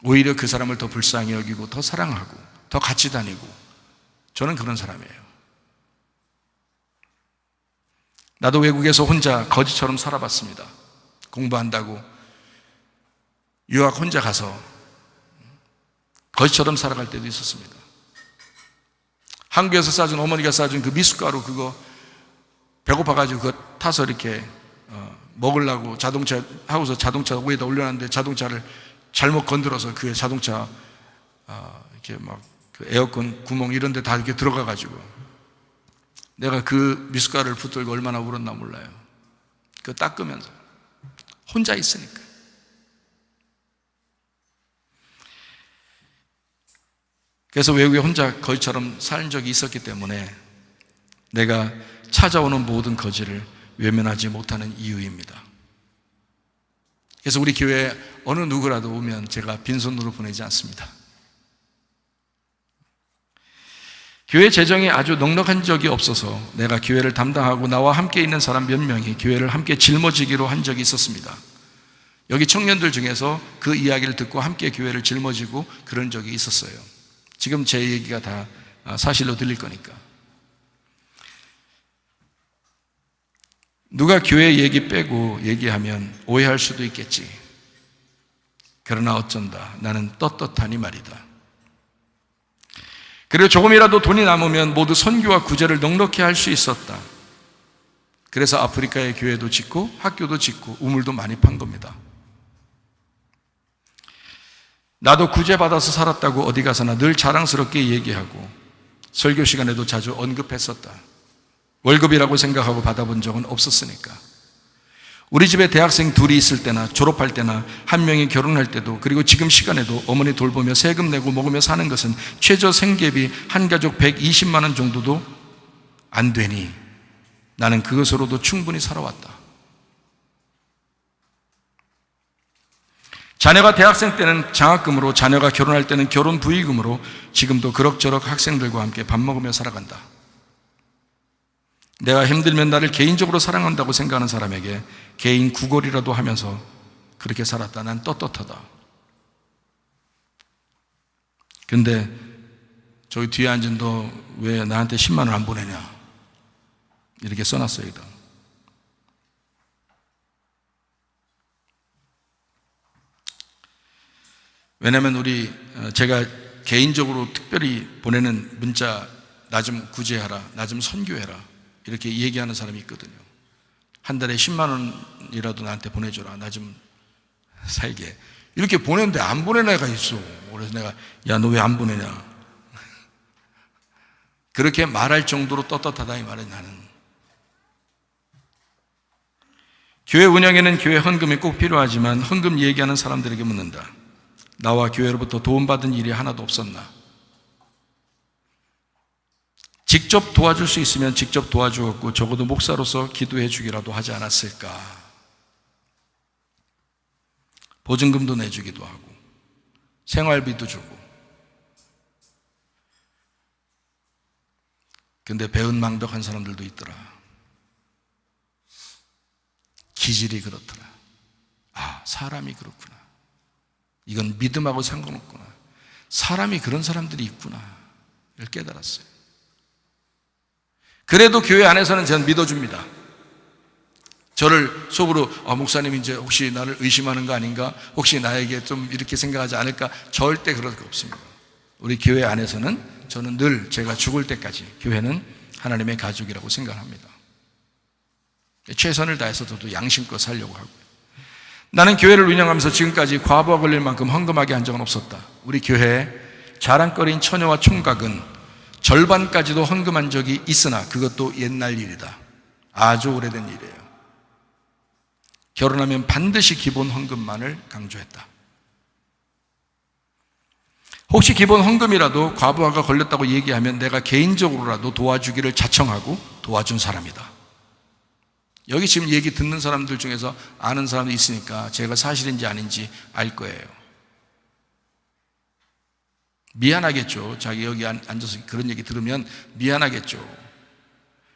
오히려 그 사람을 더 불쌍히 여기고 더 사랑하고 더 같이 다니고, 저는 그런 사람이에요. 나도 외국에서 혼자 거지처럼 살아봤습니다. 공부한다고 유학 혼자 가서 거지처럼 살아갈 때도 있었습니다. 한국에서 싸준, 어머니가 싸준 그 미숫가루 그거 배고파가지고 그거 타서 이렇게 먹으려고 자동차 하고서 자동차 위에다 올려놨는데 자동차를 잘못 건드려서 그 자동차 이렇게 막 그 에어컨 구멍 이런 데 다 이렇게 들어가가지고 내가 그 미숫가루를 붙들고 얼마나 울었나 몰라요. 그거 닦으면서 혼자 있으니까. 그래서 외국에 혼자 거지처럼 산 적이 있었기 때문에 내가 찾아오는 모든 거지를 외면하지 못하는 이유입니다. 그래서 우리 교회에 어느 누구라도 오면 제가 빈손으로 보내지 않습니다. 교회 재정이 아주 넉넉한 적이 없어서 내가 교회를 담당하고 나와 함께 있는 사람 몇 명이 교회를 함께 짊어지기로 한 적이 있었습니다. 여기 청년들 중에서 그 이야기를 듣고 함께 교회를 짊어지고 그런 적이 있었어요. 지금 제 얘기가 다 사실로 들릴 거니까. 누가 교회 얘기 빼고 얘기하면 오해할 수도 있겠지. 그러나 어쩐다. 나는 떳떳하니 말이다. 그리고 조금이라도 돈이 남으면 모두 선교와 구제를 넉넉히 할 수 있었다. 그래서 아프리카에 교회도 짓고 학교도 짓고 우물도 많이 판 겁니다. 나도 구제받아서 살았다고 어디 가서나 늘 자랑스럽게 얘기하고 설교 시간에도 자주 언급했었다. 월급이라고 생각하고 받아본 적은 없었으니까. 우리 집에 대학생 둘이 있을 때나 졸업할 때나 한 명이 결혼할 때도, 그리고 지금 시간에도 어머니 돌보며 세금 내고 먹으며 사는 것은 최저 생계비 한 가족 120만 원 정도도 안 되니 나는 그것으로도 충분히 살아왔다. 자녀가 대학생 때는 장학금으로, 자녀가 결혼할 때는 결혼 부의금으로 지금도 그럭저럭 학생들과 함께 밥 먹으며 살아간다. 내가 힘들면 나를 개인적으로 사랑한다고 생각하는 사람에게 개인 구걸이라도 하면서 그렇게 살았다. 난 떳떳하다. 근데 저기 뒤에 앉은 너 왜 나한테 10만 원 안 보내냐? 이렇게 써놨어요. 여기다. 왜냐하면 제가 개인적으로 특별히 보내는 문자, 나 좀 구제하라, 나 좀 선교해라, 이렇게 얘기하는 사람이 있거든요. 한 달에 10만 원이라도 나한테 보내줘라, 나 좀 살게, 이렇게 보내는데 안 보내는 애가 있어. 그래서 내가 야, 너 왜 안 보내냐, 그렇게 말할 정도로 떳떳하다 이 말은. 나는 교회 운영에는 교회 헌금이 꼭 필요하지만 헌금 얘기하는 사람들에게 묻는다. 나와 교회로부터 도움받은 일이 하나도 없었나? 직접 도와줄 수 있으면 직접 도와주었고 적어도 목사로서 기도해 주기라도 하지 않았을까? 보증금도 내주기도 하고 생활비도 주고. 근데 배은망덕한 사람들도 있더라. 기질이 그렇더라. 아, 사람이 그렇구나. 이건 믿음하고 상관없구나. 사람이 그런 사람들이 있구나. 이걸 깨달았어요. 그래도 교회 안에서는 저는 믿어줍니다. 저를 속으로 목사님 이제 혹시 나를 의심하는 거 아닌가? 혹시 나에게 좀 이렇게 생각하지 않을까? 절대 그럴 거 없습니다. 우리 교회 안에서는 저는 늘 제가 죽을 때까지 교회는 하나님의 가족이라고 생각합니다. 최선을 다해서 저도 양심껏 살려고 하고요. 나는 교회를 운영하면서 지금까지 과부하 걸릴 만큼 헌금하게 한 적은 없었다. 우리 교회에 자랑거리인 처녀와 총각은 절반까지도 헌금한 적이 있으나 그것도 옛날 일이다. 아주 오래된 일이에요. 결혼하면 반드시 기본 헌금만을 강조했다. 혹시 기본 헌금이라도 과부하가 걸렸다고 얘기하면 내가 개인적으로라도 도와주기를 자청하고 도와준 사람이다. 여기 지금 얘기 듣는 사람들 중에서 아는 사람도 있으니까 제가 사실인지 아닌지 알 거예요. 미안하겠죠. 자기 여기 앉아서 그런 얘기 들으면 미안하겠죠.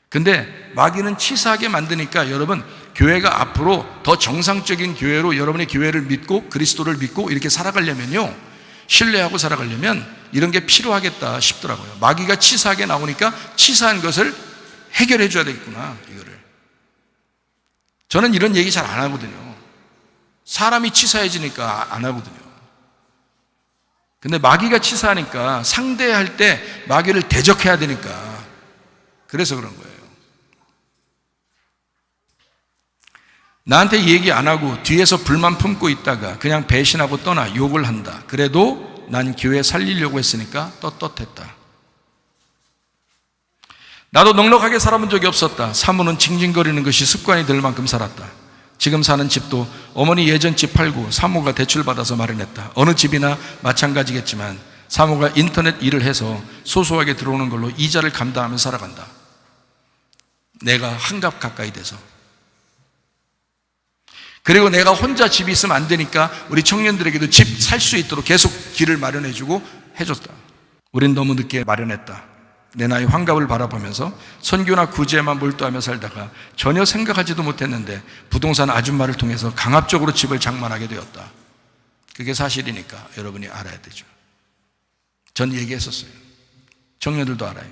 근데 마귀는 치사하게 만드니까 여러분, 교회가 앞으로 더 정상적인 교회로 여러분의 교회를 믿고 그리스도를 믿고 이렇게 살아가려면요, 신뢰하고 살아가려면 이런 게 필요하겠다 싶더라고요. 마귀가 치사하게 나오니까 치사한 것을 해결해 줘야 되겠구나, 이거를. 저는 이런 얘기 잘 안 하거든요. 사람이 치사해지니까 안 하거든요. 근데 마귀가 치사하니까 상대할 때 마귀를 대적해야 되니까 그래서 그런 거예요. 나한테 얘기 안 하고 뒤에서 불만 품고 있다가 그냥 배신하고 떠나 욕을 한다. 그래도 난 교회 살리려고 했으니까 떳떳했다. 나도 넉넉하게 살아본 적이 없었다. 사모는 징징거리는 것이 습관이 될 만큼 살았다. 지금 사는 집도 어머니 예전 집 팔고 사모가 대출받아서 마련했다. 어느 집이나 마찬가지겠지만 사모가 인터넷 일을 해서 소소하게 들어오는 걸로 이자를 감당하며 살아간다. 내가 한갑 가까이 돼서. 그리고 내가 혼자 집이 있으면 안 되니까 우리 청년들에게도 집 살 수 있도록 계속 길을 마련해주고 해줬다. 우린 너무 늦게 마련했다. 내 나이 환갑을 바라보면서 선교나 구제에만 몰두하며 살다가 전혀 생각하지도 못했는데 부동산 아줌마를 통해서 강압적으로 집을 장만하게 되었다. 그게 사실이니까 여러분이 알아야 되죠. 전 얘기했었어요. 청년들도 알아요.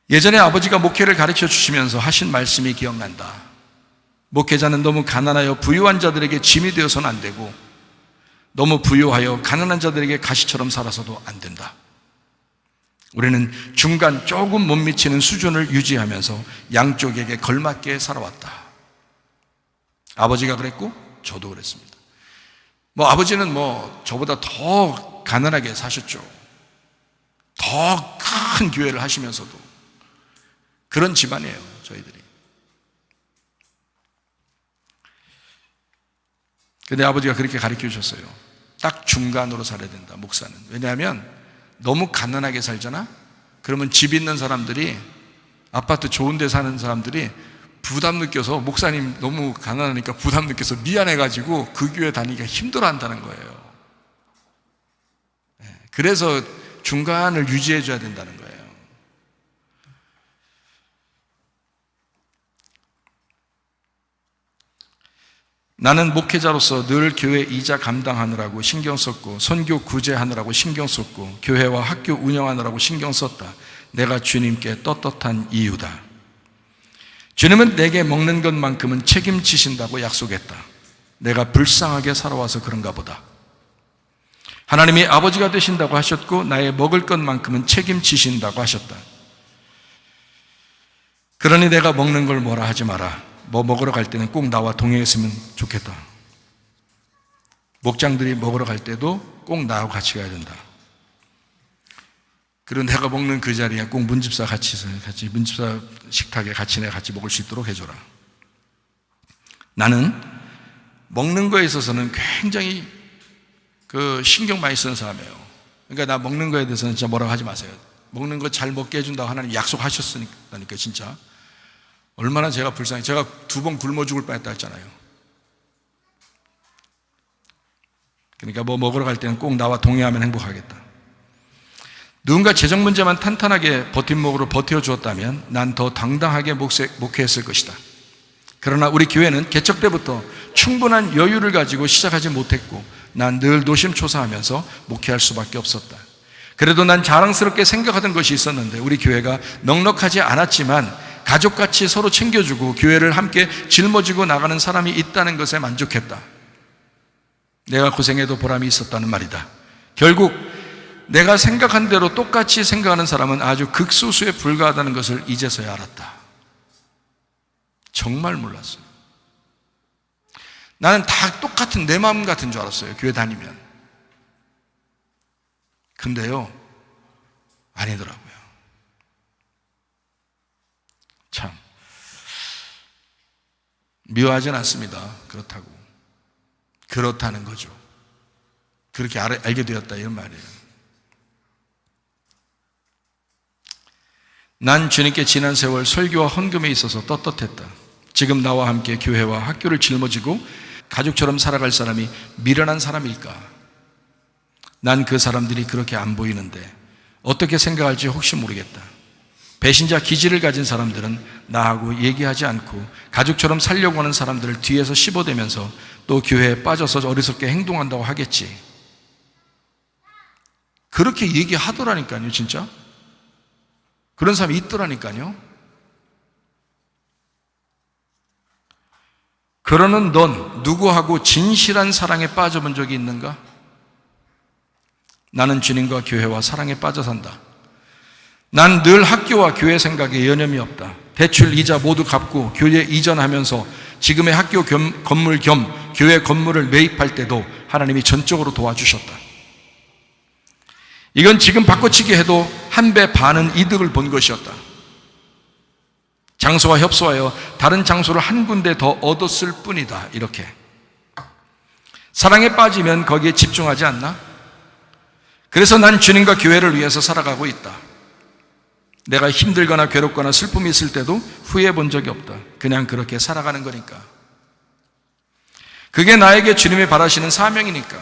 예전에 아버지가 목회를 가르쳐 주시면서 하신 말씀이 기억난다. 목회자는 너무 가난하여 부유한 자들에게 짐이 되어서는 안 되고 너무 부유하여 가난한 자들에게 가시처럼 살아서도 안 된다. 우리는 중간 조금 못 미치는 수준을 유지하면서 양쪽에게 걸맞게 살아왔다. 아버지가 그랬고 저도 그랬습니다. 아버지는 저보다 더 가난하게 사셨죠. 더 큰 교회를 하시면서도 그런 집안이에요, 저희들이. 근데 아버지가 그렇게 가르쳐 주셨어요. 딱 중간으로 살아야 된다, 목사는. 왜냐하면 너무 가난하게 살잖아? 그러면 집 있는 사람들이, 아파트 좋은 데 사는 사람들이 부담 느껴서, 목사님 너무 가난하니까 부담 느껴서 미안해가지고 그 교회 다니기가 힘들어 한다는 거예요. 그래서 중간을 유지해 줘야 된다는 거예요. 나는 목회자로서 늘 교회 이자 감당하느라고 신경 썼고 선교 구제하느라고 신경 썼고 교회와 학교 운영하느라고 신경 썼다. 내가 주님께 떳떳한 이유다. 주님은 내게 먹는 것만큼은 책임지신다고 약속했다. 내가 불쌍하게 살아와서 그런가 보다. 하나님이 아버지가 되신다고 하셨고 나의 먹을 것만큼은 책임지신다고 하셨다. 그러니 내가 먹는 걸 뭐라 하지 마라. 먹으러 갈 때는 꼭 나와 동행했으면 좋겠다. 목장들이 먹으러 갈 때도 꼭 나하고 같이 가야 된다. 그리고 내가 먹는 그 자리에 꼭 문집사 같이 문집사 식탁에 내가 같이 먹을 수 있도록 해줘라. 나는 먹는 거에 있어서는 굉장히 신경 많이 쓰는 사람이에요. 그러니까 나 먹는 거에 대해서는 진짜 뭐라고 하지 마세요. 먹는 거 잘 먹게 해준다고 하나님 약속하셨으니까 진짜. 얼마나 제가 불쌍해. 제가 2번 굶어 죽을 뻔했다 했잖아요. 그러니까 먹으러 갈 때는 꼭 나와 동행하면 행복하겠다. 누군가 재정 문제만 탄탄하게 버팀목으로 버텨주었다면 난 더 당당하게 목회했을 것이다. 그러나 우리 교회는 개척 때부터 충분한 여유를 가지고 시작하지 못했고 난 늘 노심초사하면서 목회할 수밖에 없었다. 그래도 난 자랑스럽게 생각하던 것이 있었는데 우리 교회가 넉넉하지 않았지만 가족같이 서로 챙겨주고 교회를 함께 짊어지고 나가는 사람이 있다는 것에 만족했다. 내가 고생해도 보람이 있었다는 말이다. 결국 내가 생각한 대로 똑같이 생각하는 사람은 아주 극소수에 불과하다는 것을 이제서야 알았다. 정말 몰랐어요. 나는 다 똑같은 내 마음 같은 줄 알았어요, 교회 다니면. 근데요, 아니더라고요. 참 미워하진 않습니다. 그렇다는 거죠. 그렇게 알게 되었다 이런 말이에요. 난 주님께 지난 세월 설교와 헌금에 있어서 떳떳했다. 지금 나와 함께 교회와 학교를 짊어지고 가족처럼 살아갈 사람이 미련한 사람일까? 난 그 사람들이 그렇게 안 보이는데 어떻게 생각할지 혹시 모르겠다. 배신자 기질을 가진 사람들은 나하고 얘기하지 않고 가족처럼 살려고 하는 사람들을 뒤에서 씹어대면서 또 교회에 빠져서 어리석게 행동한다고 하겠지. 그렇게 얘기하더라니까요, 진짜. 그런 사람이 있더라니까요. 그러는 넌 누구하고 진실한 사랑에 빠져본 적이 있는가? 나는 주님과 교회와 사랑에 빠져 산다. 난 늘 학교와 교회 생각에 여념이 없다. 대출 이자 모두 갚고 교회 이전하면서 지금의 학교 건물 겸 교회 건물을 매입할 때도 하나님이 전적으로 도와주셨다. 이건 지금 바꿔치기 해도 1배 반은 이득을 본 것이었다. 장소와 협소하여 다른 장소를 한 군데 더 얻었을 뿐이다. 이렇게 사랑에 빠지면 거기에 집중하지 않나? 그래서 난 주님과 교회를 위해서 살아가고 있다. 내가 힘들거나 괴롭거나 슬픔이 있을 때도 후회해 본 적이 없다. 그냥 그렇게 살아가는 거니까. 그게 나에게 주님이 바라시는 사명이니까.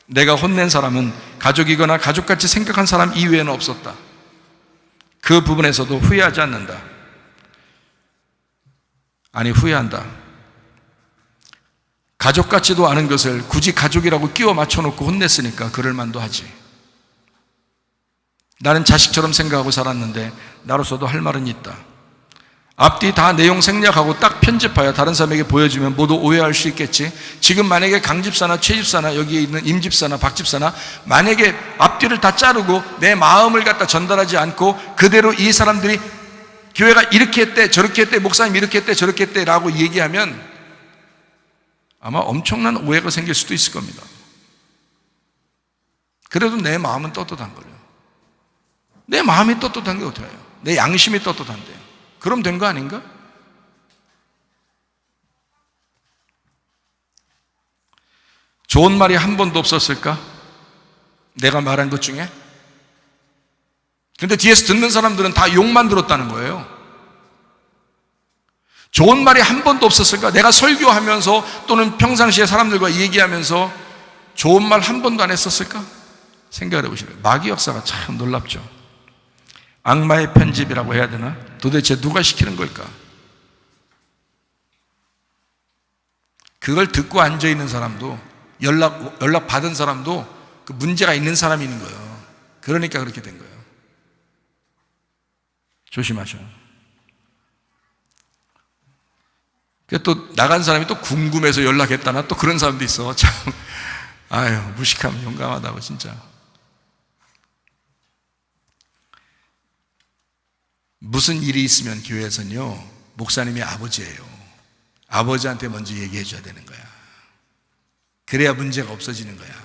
내가 혼낸 사람은 가족이거나 가족같이 생각한 사람 이외에는 없었다. 그 부분에서도 후회하지 않는다. 아니, 후회한다. 가족 같지도 않은 것을 굳이 가족이라고 끼워 맞춰놓고 혼냈으니까 그럴 만도 하지. 나는 자식처럼 생각하고 살았는데 나로서도 할 말은 있다. 앞뒤 다 내용 생략하고 딱 편집하여 다른 사람에게 보여주면 모두 오해할 수 있겠지. 지금 만약에 강집사나 최집사나 여기에 있는 임집사나 박집사나 만약에 앞뒤를 다 자르고 내 마음을 갖다 전달하지 않고 그대로 이 사람들이 교회가 이렇게 했대 저렇게 했대 목사님 이렇게 했대 저렇게 했대 라고 얘기하면 아마 엄청난 오해가 생길 수도 있을 겁니다. 그래도 내 마음은 떳떳한 거예요. 내 마음이 떳떳한 게 어떡해요? 내 양심이 떳떳한데요. 그럼 된 거 아닌가? 좋은 말이 한 번도 없었을까? 내가 말한 것 중에? 근데 뒤에서 듣는 사람들은 다 욕만 들었다는 거예요. 좋은 말이 한 번도 없었을까? 내가 설교하면서 또는 평상시에 사람들과 얘기하면서 좋은 말 한 번도 안 했었을까? 생각을 해보시면 마귀 역사가 참 놀랍죠. 악마의 편집이라고 해야 되나? 도대체 누가 시키는 걸까? 그걸 듣고 앉아있는 사람도 연락 받은 사람도 그 문제가 있는 사람이 있는 거예요. 그러니까 그렇게 된 거예요. 조심하셔. 또 나간 사람이 또 궁금해서 연락했다나 또 그런 사람도 있어. 참, 아유, 무식하면 용감하다고 진짜. 무슨 일이 있으면 교회에서는요, 목사님이 아버지예요. 아버지한테 먼저 얘기해 줘야 되는 거야. 그래야 문제가 없어지는 거야.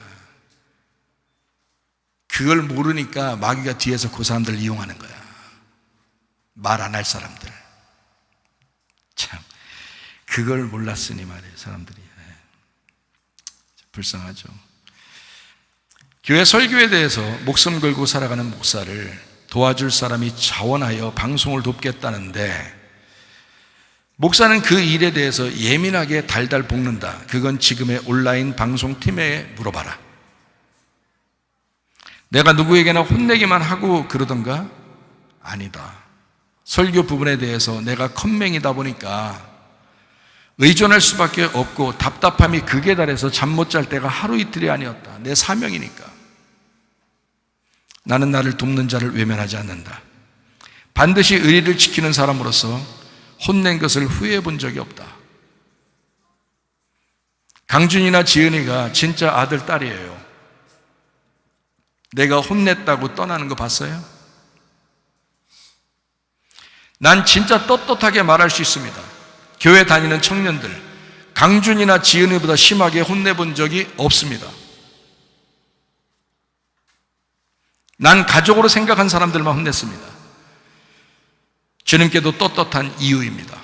그걸 모르니까 마귀가 뒤에서 그 사람들을 이용하는 거야. 말 안 할 사람들. 참, 그걸 몰랐으니 말이에요, 사람들이. 불쌍하죠. 교회 설교에 대해서 목숨 걸고 살아가는 목사를 도와줄 사람이 자원하여 방송을 돕겠다는데 목사는 그 일에 대해서 예민하게 달달 볶는다. 그건 지금의 온라인 방송팀에 물어봐라. 내가 누구에게나 혼내기만 하고 그러던가? 아니다. 설교 부분에 대해서 내가 컴맹이다 보니까 의존할 수밖에 없고 답답함이 극에 달해서 잠 못 잘 때가 하루 이틀이 아니었다. 내 사명이니까. 나는 나를 돕는 자를 외면하지 않는다. 반드시 의리를 지키는 사람으로서 혼낸 것을 후회해 본 적이 없다. 강준이나 지은이가 진짜 아들, 딸이에요. 내가 혼냈다고 떠나는 거 봤어요? 난 진짜 떳떳하게 말할 수 있습니다. 교회 다니는 청년들, 강준이나 지은이보다 심하게 혼내본 적이 없습니다. 난 가족으로 생각한 사람들만 혼냈습니다. 주님께도 떳떳한 이유입니다.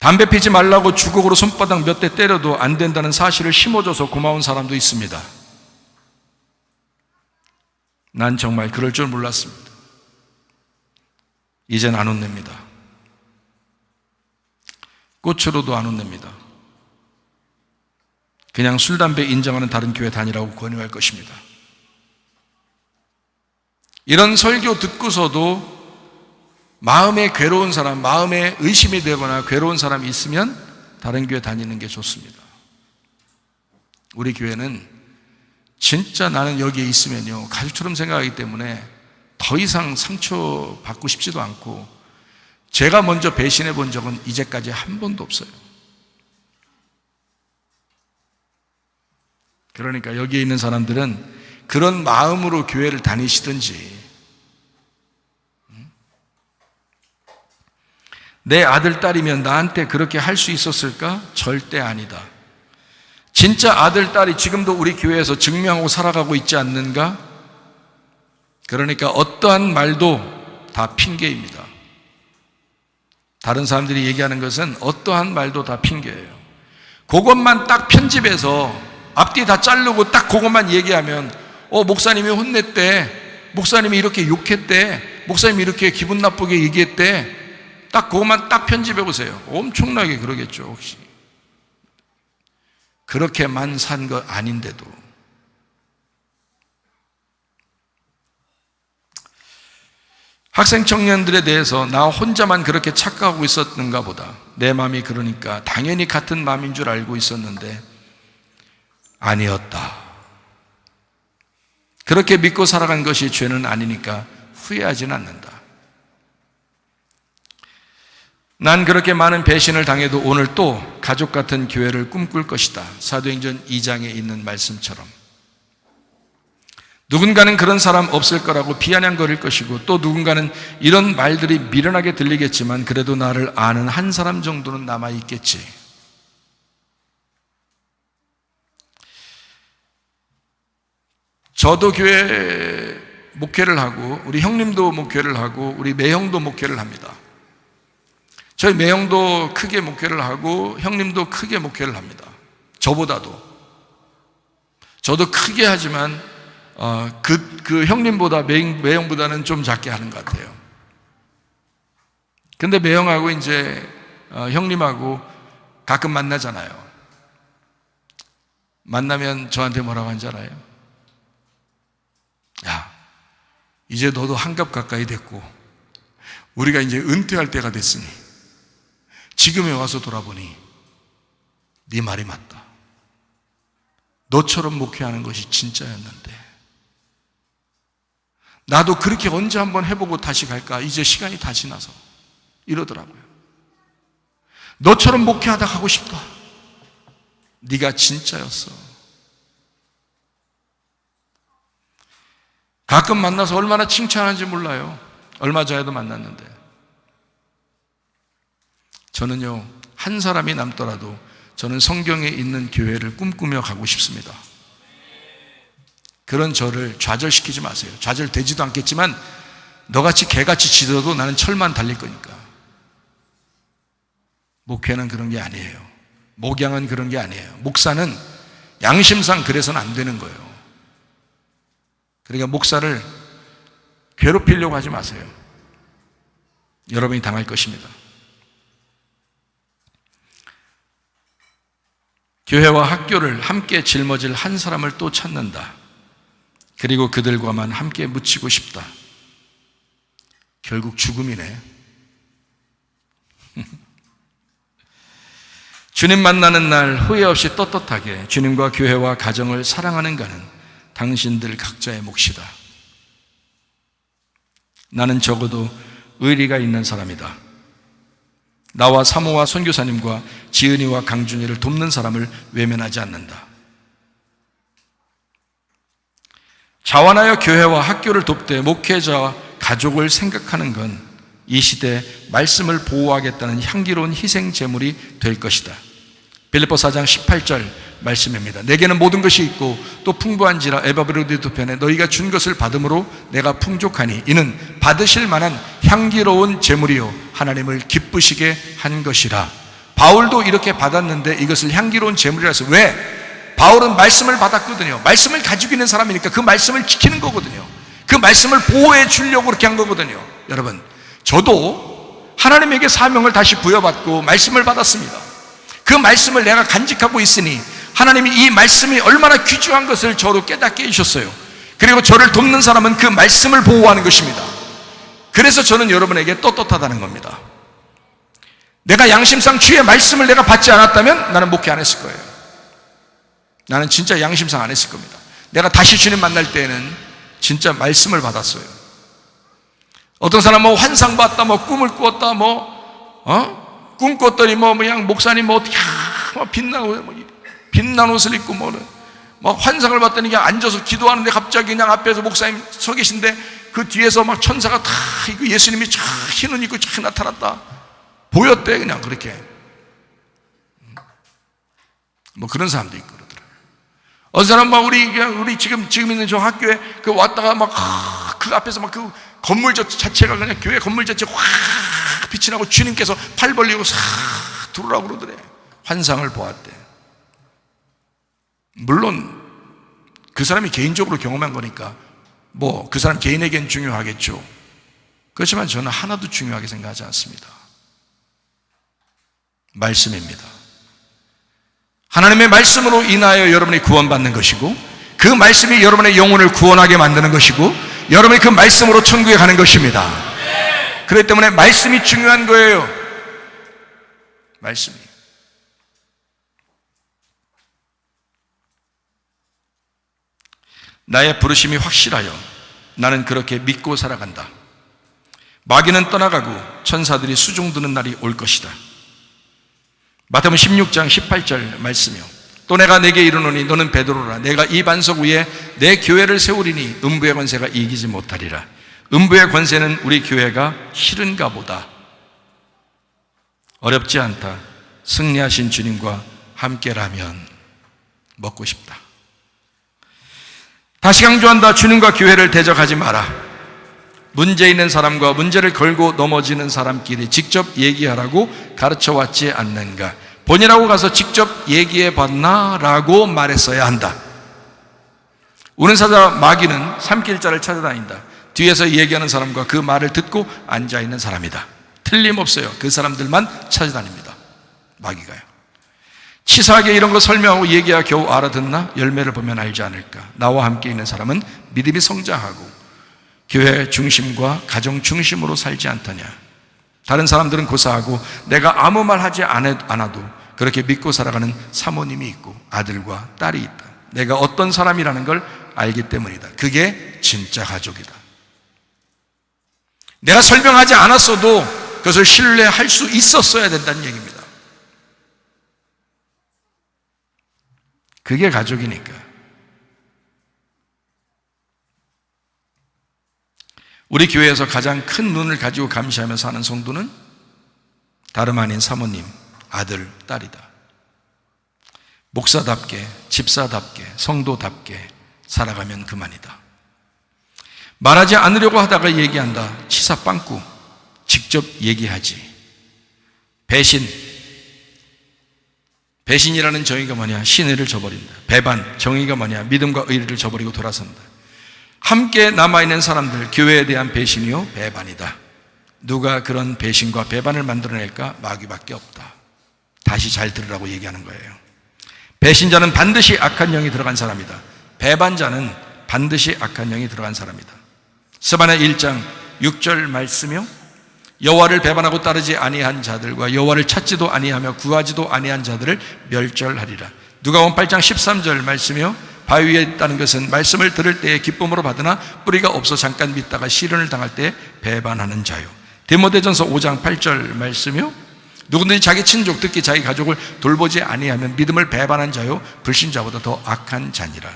담배 피지 말라고 주걱으로 손바닥 몇 대 때려도 안 된다는 사실을 심어줘서 고마운 사람도 있습니다. 난 정말 그럴 줄 몰랐습니다. 이젠 안 혼냅니다. 꽃으로도 안 혼냅니다. 그냥 술, 담배 인정하는 다른 교회 다니라고 권유할 것입니다. 이런 설교 듣고서도 마음에 괴로운 사람, 마음에 의심이 되거나 괴로운 사람이 있으면 다른 교회 다니는 게 좋습니다. 우리 교회는 진짜 나는 여기에 있으면요 가족처럼 생각하기 때문에 더 이상 상처받고 싶지도 않고, 제가 먼저 배신해 본 적은 이제까지 한 번도 없어요. 그러니까 여기에 있는 사람들은 그런 마음으로 교회를 다니시든지, 내 아들, 딸이면 나한테 그렇게 할 수 있었을까? 절대 아니다. 진짜 아들, 딸이 지금도 우리 교회에서 증명하고 살아가고 있지 않는가? 그러니까 어떠한 말도 다 핑계입니다. 다른 사람들이 얘기하는 것은 어떠한 말도 다 핑계예요. 그것만 딱 편집해서 앞뒤 다 자르고 딱 그것만 얘기하면 목사님이 혼냈대, 목사님이 이렇게 욕했대, 목사님이 이렇게 기분 나쁘게 얘기했대, 딱 그것만 딱 편집해 보세요. 엄청나게 그러겠죠. 혹시 그렇게만 산 거 아닌데도. 학생 청년들에 대해서 나 혼자만 그렇게 착각하고 있었는가 보다. 내 마음이 그러니까 당연히 같은 마음인 줄 알고 있었는데 아니었다. 그렇게 믿고 살아간 것이 죄는 아니니까 후회하지는 않는다. 난 그렇게 많은 배신을 당해도 오늘 또 가족 같은 교회를 꿈꿀 것이다. 사도행전 2장에 있는 말씀처럼. 누군가는 그런 사람 없을 거라고 비아냥거릴 것이고, 또 누군가는 이런 말들이 미련하게 들리겠지만 그래도 나를 아는 한 사람 정도는 남아있겠지. 저도 교회 목회를 하고, 우리 형님도 목회를 하고, 우리 매형도 목회를 합니다. 저희 매형도 크게 목회를 하고 형님도 크게 목회를 합니다. 저보다도. 저도 크게 하지만 그 형님보다 매형보다는 좀 작게 하는 것 같아요. 근데 매형하고 이제 형님하고 가끔 만나잖아요. 만나면 저한테 뭐라고 하는지 알아요? 야, 이제 너도 한갑 가까이 됐고 우리가 이제 은퇴할 때가 됐으니 지금에 와서 돌아보니 네 말이 맞다. 너처럼 목회하는 것이 진짜였는데 나도 그렇게 언제 한번 해보고 다시 갈까? 이제 시간이 다 지나서 이러더라고요. 너처럼 목회하다 가고 싶다. 네가 진짜였어. 가끔 만나서 얼마나 칭찬하는지 몰라요. 얼마 전에도 만났는데 저는요, 한 사람이 남더라도 저는 성경에 있는 교회를 꿈꾸며 가고 싶습니다. 그런 저를 좌절시키지 마세요. 좌절되지도 않겠지만 너같이 개같이 짖어도 나는 철만 달릴 거니까. 목회는 그런 게 아니에요. 목양은 그런 게 아니에요. 목사는 양심상 그래서는 안 되는 거예요. 그러니까 목사를 괴롭히려고 하지 마세요. 여러분이 당할 것입니다. 교회와 학교를 함께 짊어질 한 사람을 또 찾는다. 그리고 그들과만 함께 묻히고 싶다. 결국 죽음이네. 주님 만나는 날 후회 없이 떳떳하게 주님과 교회와 가정을 사랑하는 가는 당신들 각자의 몫이다. 나는 적어도 의리가 있는 사람이다. 나와 사모와 선교사님과 지은이와 강준이를 돕는 사람을 외면하지 않는다. 자원하여 교회와 학교를 돕되 목회자와 가족을 생각하는 건 이 시대 말씀을 보호하겠다는 향기로운 희생 제물이 될 것이다. 빌립보 4장 18절 말씀입니다. 내게는 모든 것이 있고 또 풍부한지라 에바브로디도 편에 너희가 준 것을 받음으로 내가 풍족하니 이는 받으실 만한 향기로운 제물이요 하나님을 기쁘시게 한 것이라. 바울도 이렇게 받았는데 이것을 향기로운 제물이라 해서, 왜? 바울은 말씀을 받았거든요. 말씀을 가지고 있는 사람이니까 그 말씀을 지키는 거거든요. 그 말씀을 보호해 주려고 그렇게 한 거거든요. 여러분, 저도 하나님에게 사명을 다시 부여받고 말씀을 받았습니다. 그 말씀을 내가 간직하고 있으니 하나님이 이 말씀이 얼마나 귀중한 것을 저로 깨닫게 해주셨어요. 그리고 저를 돕는 사람은 그 말씀을 보호하는 것입니다. 그래서 저는 여러분에게 떳떳하다는 겁니다. 내가 양심상 주의 말씀을 내가 받지 않았다면 나는 목회 안 했을 거예요. 나는 진짜 양심상 안 했을 겁니다. 내가 다시 주님 만날 때에는 진짜 말씀을 받았어요. 어떤 사람은 뭐 환상 봤다, 뭐 꿈을 꾸었다, 꿈 꿨더니 그냥 목사님 어떻게 빛난 옷을 입고 환상을 봤더니 그냥 앉아서 기도하는데 갑자기 그냥 앞에서 목사님 서 계신데 그 뒤에서 막 천사가 예수님이 흰 옷 입고 나타났다. 보였대, 그냥 그렇게. 그런 사람도 있고 그러더라고요. 어떤 사람은 우리 지금 있는 저 학교에 왔다가 그 앞에서 그 건물 자체가 그냥 교회 건물 자체 확 빛이 나고 주님께서 팔 벌리고 싹 들어오라고 그러더래. 환상을 보았대. 물론 그 사람이 개인적으로 경험한 거니까 그 사람 개인에겐 중요하겠죠. 그렇지만 저는 하나도 중요하게 생각하지 않습니다. 말씀입니다. 하나님의 말씀으로 인하여 여러분이 구원받는 것이고, 그 말씀이 여러분의 영혼을 구원하게 만드는 것이고, 여러분이 그 말씀으로 천국에 가는 것입니다. 그렇기 때문에 말씀이 중요한 거예요. 말씀이. 나의 부르심이 확실하여 나는 그렇게 믿고 살아간다. 마귀는 떠나가고 천사들이 수종드는 날이 올 것이다. 마태복음 16장 18절 말씀이요. 또 내가 내게 이르노니 너는 베드로라. 내가 이 반석 위에 내 교회를 세우리니 음부의 권세가 이기지 못하리라. 음부의 권세는 우리 교회가 싫은가 보다. 어렵지 않다. 승리하신 주님과 함께라면 먹고 싶다. 다시 강조한다. 주님과 교회를 대적하지 마라. 문제 있는 사람과 문제를 걸고 넘어지는 사람끼리 직접 얘기하라고 가르쳐왔지 않는가? 본이라고 가서 직접 얘기해 봤나? 라고 말했어야 한다. 우는 사자 마귀는 삼킬자를 찾아다닌다. 뒤에서 얘기하는 사람과 그 말을 듣고 앉아있는 사람이다. 틀림없어요. 그 사람들만 찾아다닙니다. 마귀가요. 치사하게 이런 거 설명하고 얘기야 겨우 알아듣나? 열매를 보면 알지 않을까? 나와 함께 있는 사람은 믿음이 성장하고 교회 중심과 가정 중심으로 살지 않더냐. 다른 사람들은 고사하고 내가 아무 말 하지 않아도 그렇게 믿고 살아가는 사모님이 있고 아들과 딸이 있다. 내가 어떤 사람이라는 걸 알기 때문이다. 그게 진짜 가족이다. 내가 설명하지 않았어도 그것을 신뢰할 수 있었어야 된다는 얘기입니다. 그게 가족이니까. 우리 교회에서 가장 큰 눈을 가지고 감시하며 사는 성도는 다름 아닌 사모님, 아들, 딸이다. 목사답게, 집사답게, 성도답게 살아가면 그만이다. 말하지 않으려고 하다가 얘기한다. 치사 빵꾸. 직접 얘기하지. 배신이라는 정의가 뭐냐? 신의를 저버린다. 배반, 정의가 뭐냐? 믿음과 의리를 저버리고 돌아선다. 함께 남아있는 사람들, 교회에 대한 배신이요? 배반이다. 누가 그런 배신과 배반을 만들어낼까? 마귀밖에 없다. 다시 잘 들으라고 얘기하는 거예요. 배신자는 반드시 악한 영이 들어간 사람이다. 배반자는 반드시 악한 영이 들어간 사람이다. 스바냐 1장 6절 말씀이요. 여호와를 배반하고 따르지 아니한 자들과 여호와를 찾지도 아니하며 구하지도 아니한 자들을 멸절하리라. 누가복음 8장 13절 말씀이요. 바위 위에 있다는 것은 말씀을 들을 때에 기쁨으로 받으나 뿌리가 없어 잠깐 믿다가 시련을 당할 때 배반하는 자요. 디모데전서 5장 8절 말씀이요. 누구든지 자기 친족, 특히 자기 가족을 돌보지 아니하면 믿음을 배반한 자요 불신자보다 더 악한 자니라.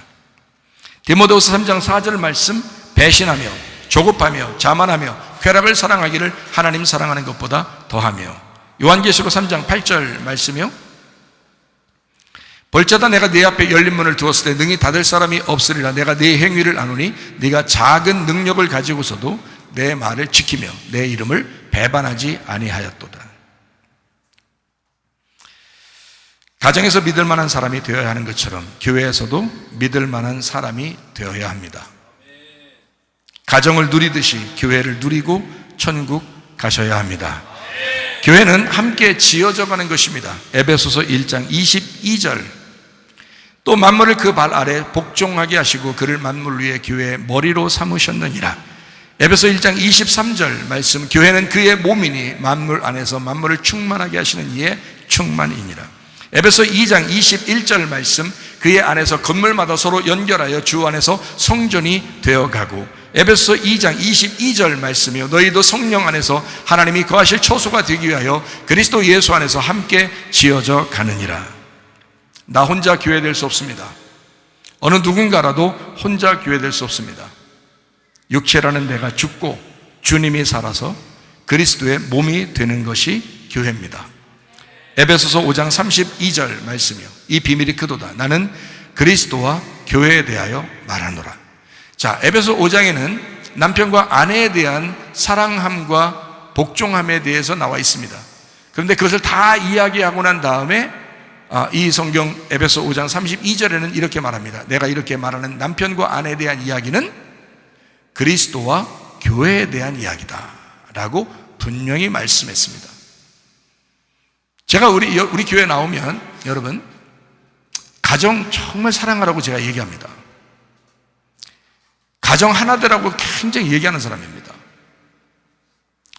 디모데후서 3장 4절 말씀. 배신하며 조급하며 자만하며 쾌락을 사랑하기를 하나님 사랑하는 것보다 더하며. 요한계시록 3장 8절 말씀이요. 벌자다 내가 네 앞에 열린 문을 두었을 때 능히 닫을 사람이 없으리라. 내가 네 행위를 아노니 네가 작은 능력을 가지고서도 내 말을 지키며 내 이름을 배반하지 아니하였도다. 가정에서 믿을 만한 사람이 되어야 하는 것처럼 교회에서도 믿을 만한 사람이 되어야 합니다. 가정을 누리듯이 교회를 누리고 천국 가셔야 합니다. 교회는 함께 지어져 가는 것입니다. 에베소서 1장 22절, 또 만물을 그 발 아래 복종하게 하시고 그를 만물 위에 교회의 머리로 삼으셨느니라. 에베소 1장 23절 말씀, 교회는 그의 몸이니 만물 안에서 만물을 충만하게 하시는 이의 충만이니라. 에베소 2장 21절 말씀, 그의 안에서 건물마다 서로 연결하여 주 안에서 성전이 되어가고, 에베소 2장 22절 말씀이요, 너희도 성령 안에서 하나님이 거하실 처소가 되기 위하여 그리스도 예수 안에서 함께 지어져 가느니라. 나 혼자 교회 될 수 없습니다. 어느 누군가라도 혼자 교회 될 수 없습니다. 육체라는 내가 죽고 주님이 살아서 그리스도의 몸이 되는 것이 교회입니다. 에베소서 5장 32절 말씀이요, 이 비밀이 크도다. 나는 그리스도와 교회에 대하여 말하노라. 자, 에베소 5장에는 남편과 아내에 대한 사랑함과 복종함에 대해서 나와 있습니다. 그런데 그것을 다 이야기하고 난 다음에 이 성경 에베소 5장 32절에는 이렇게 말합니다. 내가 이렇게 말하는 남편과 아내에 대한 이야기는 그리스도와 교회에 대한 이야기다 라고 분명히 말씀했습니다. 제가 우리 교회 나오면 여러분, 가정 정말 사랑하라고 제가 얘기합니다. 가정 하나 되라고 굉장히 얘기하는 사람입니다.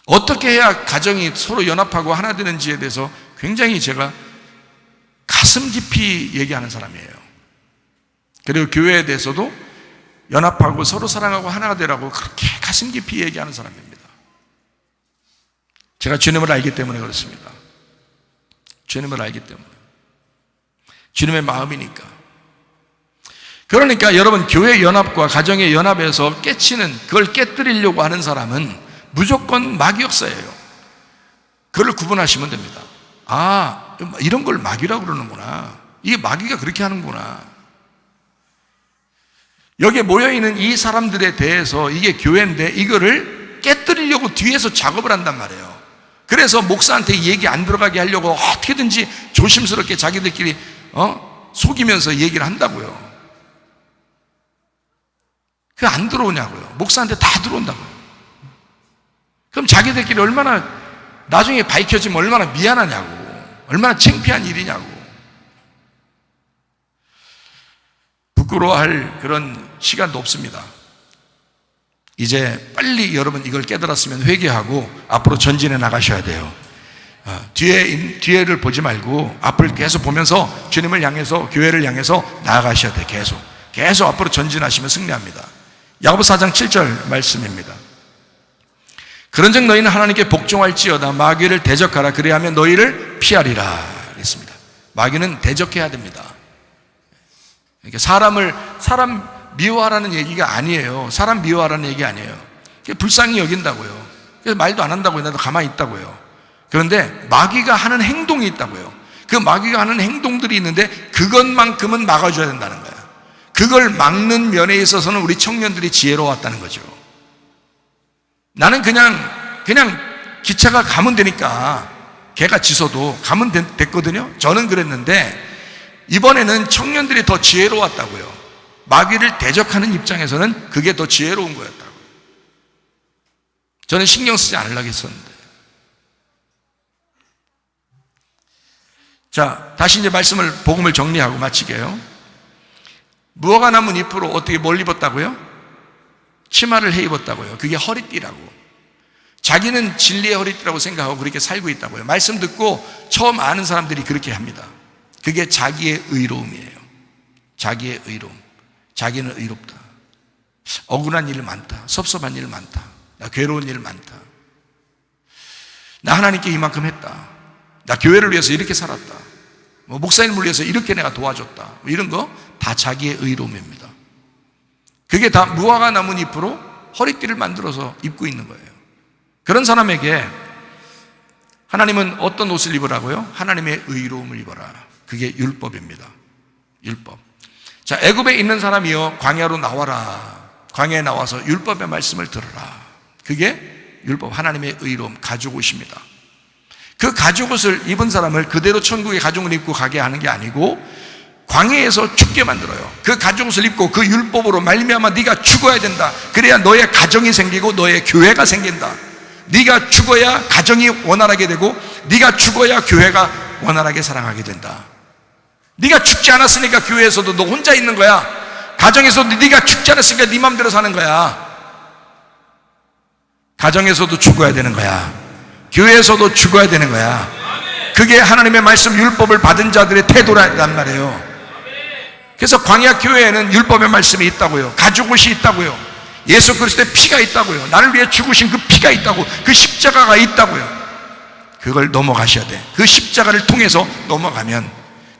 어떻게 해야 가정이 서로 연합하고 하나 되는지에 대해서 굉장히 제가 가슴 깊이 얘기하는 사람이에요. 그리고 교회에 대해서도 연합하고 서로 사랑하고 하나가 되라고 그렇게 가슴 깊이 얘기하는 사람입니다. 제가 주님을 알기 때문에 그렇습니다. 주님을 알기 때문에. 주님의 마음이니까. 그러니까 여러분, 교회 연합과 가정의 연합에서 깨치는, 그걸 깨뜨리려고 하는 사람은 무조건 마귀 역사예요. 그걸 구분하시면 됩니다. 이런 걸 마귀라고 그러는구나. 이게 마귀가 그렇게 하는구나. 여기에 모여있는 이 사람들에 대해서 이게 교회인데 이거를 깨뜨리려고 뒤에서 작업을 한단 말이에요. 그래서 목사한테 얘기 안 들어가게 하려고 어떻게든지 조심스럽게 자기들끼리 속이면서 얘기를 한다고요. 그게 안 들어오냐고요. 목사한테 다 들어온다고요. 그럼 자기들끼리 얼마나 나중에 밝혀지면 얼마나 미안하냐고, 얼마나 창피한 일이냐고. 부끄러워할 그런 시간도 없습니다. 이제 빨리 여러분 이걸 깨달았으면 회개하고 앞으로 전진해 나가셔야 돼요. 뒤에를 보지 말고 앞을 계속 보면서 주님을 향해서, 교회를 향해서 나아가셔야 돼요. 계속 앞으로 전진하시면 승리합니다. 야고보서 4장 7절 말씀입니다. 그런즉 너희는 하나님께 복종할지어다. 마귀를 대적하라. 그래야하면 너희를 피하리라 그랬습니다. 마귀는 대적해야 됩니다. 그러니까 사람 미워하라는 얘기가 아니에요. 사람 미워하라는 얘기 아니에요. 불쌍히 여긴다고요. 그래서 말도 안 한다고요. 나도 가만히 있다고요. 그런데 마귀가 하는 행동이 있다고요. 그 마귀가 하는 행동들이 있는데 그것만큼은 막아줘야 된다는 거예요. 그걸 막는 면에 있어서는 우리 청년들이 지혜로웠다는 거죠. 나는 그냥 기차가 가면 되니까, 개가 짖어도 가면 됐거든요. 저는 그랬는데 이번에는 청년들이 더 지혜로웠다고요. 마귀를 대적하는 입장에서는 그게 더 지혜로운 거였다고요. 저는 신경 쓰지 않으려고 했었는데. 자, 다시 이제 복음을 정리하고 마치게요. 무화과 나무 잎으로 어떻게 뭘 입었다고요? 치마를 해 입었다고요. 그게 허리띠라고. 자기는 진리의 허리띠라고 생각하고 그렇게 살고 있다고요. 말씀 듣고 처음 아는 사람들이 그렇게 합니다. 그게 자기의 의로움이에요. 자기의 의로움. 자기는 의롭다. 억울한 일 많다. 섭섭한 일 많다. 나 괴로운 일 많다. 나 하나님께 이만큼 했다. 나 교회를 위해서 이렇게 살았다. 목사님을 위해서 이렇게 내가 도와줬다. 이런 거 다 자기의 의로움입니다. 그게 다 무화과 나무 잎으로 허리띠를 만들어서 입고 있는 거예요. 그런 사람에게 하나님은 어떤 옷을 입으라고요? 하나님의 의로움을 입어라. 그게 율법입니다. 율법. 자, 애굽에 있는 사람이요, 광야로 나와라. 광야에 나와서 율법의 말씀을 들어라. 그게 율법, 하나님의 의로움 가지고 오십니다. 그 가죽옷을 입은 사람을 그대로 천국의 가죽을 입고 가게 하는 게 아니고 광야에서 죽게 만들어요. 그 가죽옷을 입고 그 율법으로 말미암아 네가 죽어야 된다. 그래야 너의 가정이 생기고 너의 교회가 생긴다. 네가 죽어야 가정이 원활하게 되고 네가 죽어야 교회가 원활하게 살아가게 된다. 네가 죽지 않았으니까 교회에서도 너 혼자 있는 거야. 가정에서도 네가 죽지 않았으니까 네 맘대로 사는 거야. 가정에서도 죽어야 되는 거야. 교회에서도 죽어야 되는 거야. 그게 하나님의 말씀 율법을 받은 자들의 태도란 말이에요. 그래서 광야 교회에는 율법의 말씀이 있다고요. 가죽옷이 있다고요. 예수 그리스도의 피가 있다고요. 나를 위해 죽으신 그 피가 있다고, 그 십자가가 있다고요. 그걸 넘어가셔야 돼. 그 십자가를 통해서 넘어가면,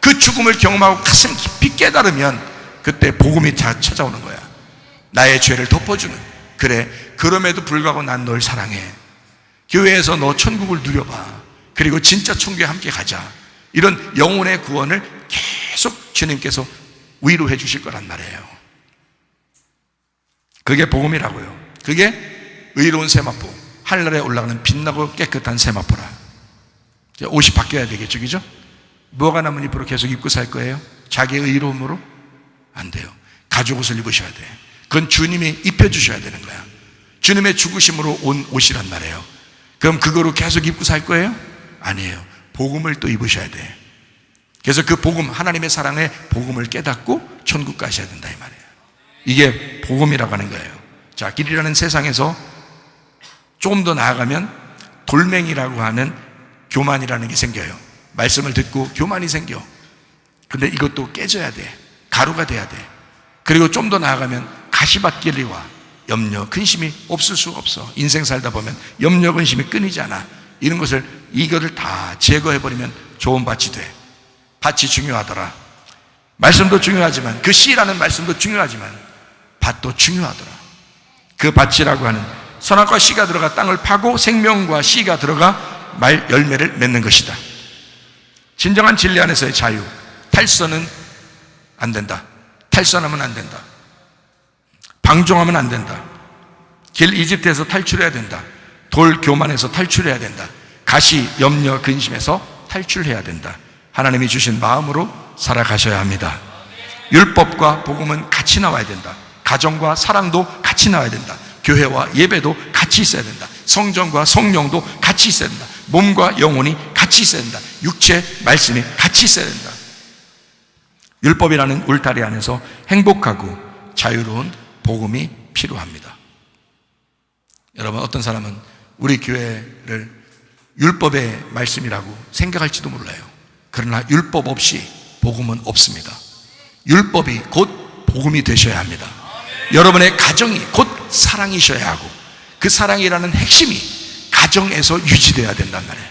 그 죽음을 경험하고 가슴 깊이 깨달으면 그때 복음이 찾아오는 거야. 나의 죄를 덮어주는. 그래, 그럼에도 불구하고 난 널 사랑해. 교회에서 너 천국을 누려봐. 그리고 진짜 천국에 함께 가자. 이런 영혼의 구원을 계속 주님께서 위로해 주실 거란 말이에요. 그게 복음이라고요. 그게 의로운 세마포, 하늘에 올라가는 빛나고 깨끗한 세마포라. 옷이 바뀌어야 되겠죠, 그죠? 무화과 나무 잎으로 계속 입고 살 거예요? 자기의 의로움으로? 안 돼요. 가죽옷을 입으셔야 돼. 그건 주님이 입혀주셔야 되는 거야. 주님의 죽으심으로 온 옷이란 말이에요. 그럼 그거로 계속 입고 살 거예요? 아니에요. 복음을 또 입으셔야 돼. 그래서 그 복음, 하나님의 사랑의 복음을 깨닫고 천국 가셔야 된다 이 말이에요. 이게 복음이라고 하는 거예요. 자, 길이라는 세상에서 조금 더 나아가면 돌멩이라고 하는 교만이라는 게 생겨요. 말씀을 듣고 교만이 생겨. 근데 이것도 깨져야 돼. 가루가 돼야 돼. 그리고 좀 더 나아가면 가시밭길이와 염려, 근심이 없을 수가 없어. 인생 살다 보면 염려, 근심이 끊이지 않아. 이거를 다 제거해버리면 좋은 밭이 돼. 밭이 중요하더라. 말씀도 중요하지만, 그 씨라는 말씀도 중요하지만 밭도 중요하더라. 그 밭이라고 하는 선악과 씨가 들어가 땅을 파고 생명과 씨가 들어가 열매를 맺는 것이다. 진정한 진리 안에서의 자유. 탈선은 안 된다. 탈선하면 안 된다. 방종하면 안 된다. 길 이집트에서 탈출해야 된다. 돌 교만에서 탈출해야 된다. 가시, 염려, 근심에서 탈출해야 된다. 하나님이 주신 마음으로 살아가셔야 합니다. 율법과 복음은 같이 나와야 된다. 가정과 사랑도 같이 나와야 된다. 교회와 예배도 같이 있어야 된다. 성전과 성령도 같이 있어야 된다. 몸과 영혼이 같이 있어야 된다. 육체, 말씀이 같이 있어야 된다. 율법이라는 울타리 안에서 행복하고 자유로운 복음이 필요합니다. 여러분, 어떤 사람은 우리 교회를 율법의 말씀이라고 생각할지도 몰라요. 그러나 율법 없이 복음은 없습니다. 율법이 곧 복음이 되셔야 합니다. 여러분의 가정이 곧 사랑이셔야 하고, 그 사랑이라는 핵심이 가정에서 유지되어야 된단 말이에요.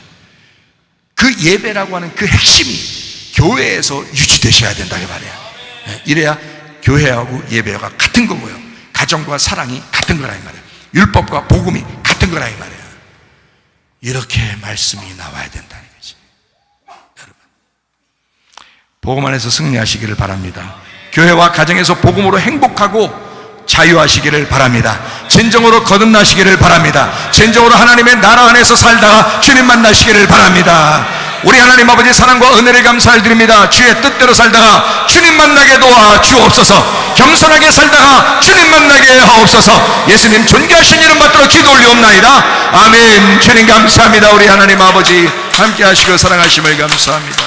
그 예배라고 하는 그 핵심이 교회에서 유지되셔야 된다 이 말이에요. 이래야 교회하고 예배가 같은 거고요, 가정과 사랑이 같은 거라 이 말이에요. 율법과 복음이 같은 거라 이 말이에요. 이렇게 말씀이 나와야 된다는 거지. 여러분, 복음 안에서 승리하시기를 바랍니다. 교회와 가정에서 복음으로 행복하고 자유하시기를 바랍니다. 진정으로 거듭나시기를 바랍니다. 진정으로 하나님의 나라 안에서 살다가 주님 만나시기를 바랍니다. 우리 하나님 아버지 사랑과 은혜를 감사를 드립니다. 주의 뜻대로 살다가 주님 만나게 도와 주옵소서. 겸손하게 살다가 주님 만나게 하옵소서. 예수님 존귀하신 이름 받들어 기도 올리옵나이다. 아멘. 주님 감사합니다. 우리 하나님 아버지 함께 하시고 사랑하심을 감사합니다.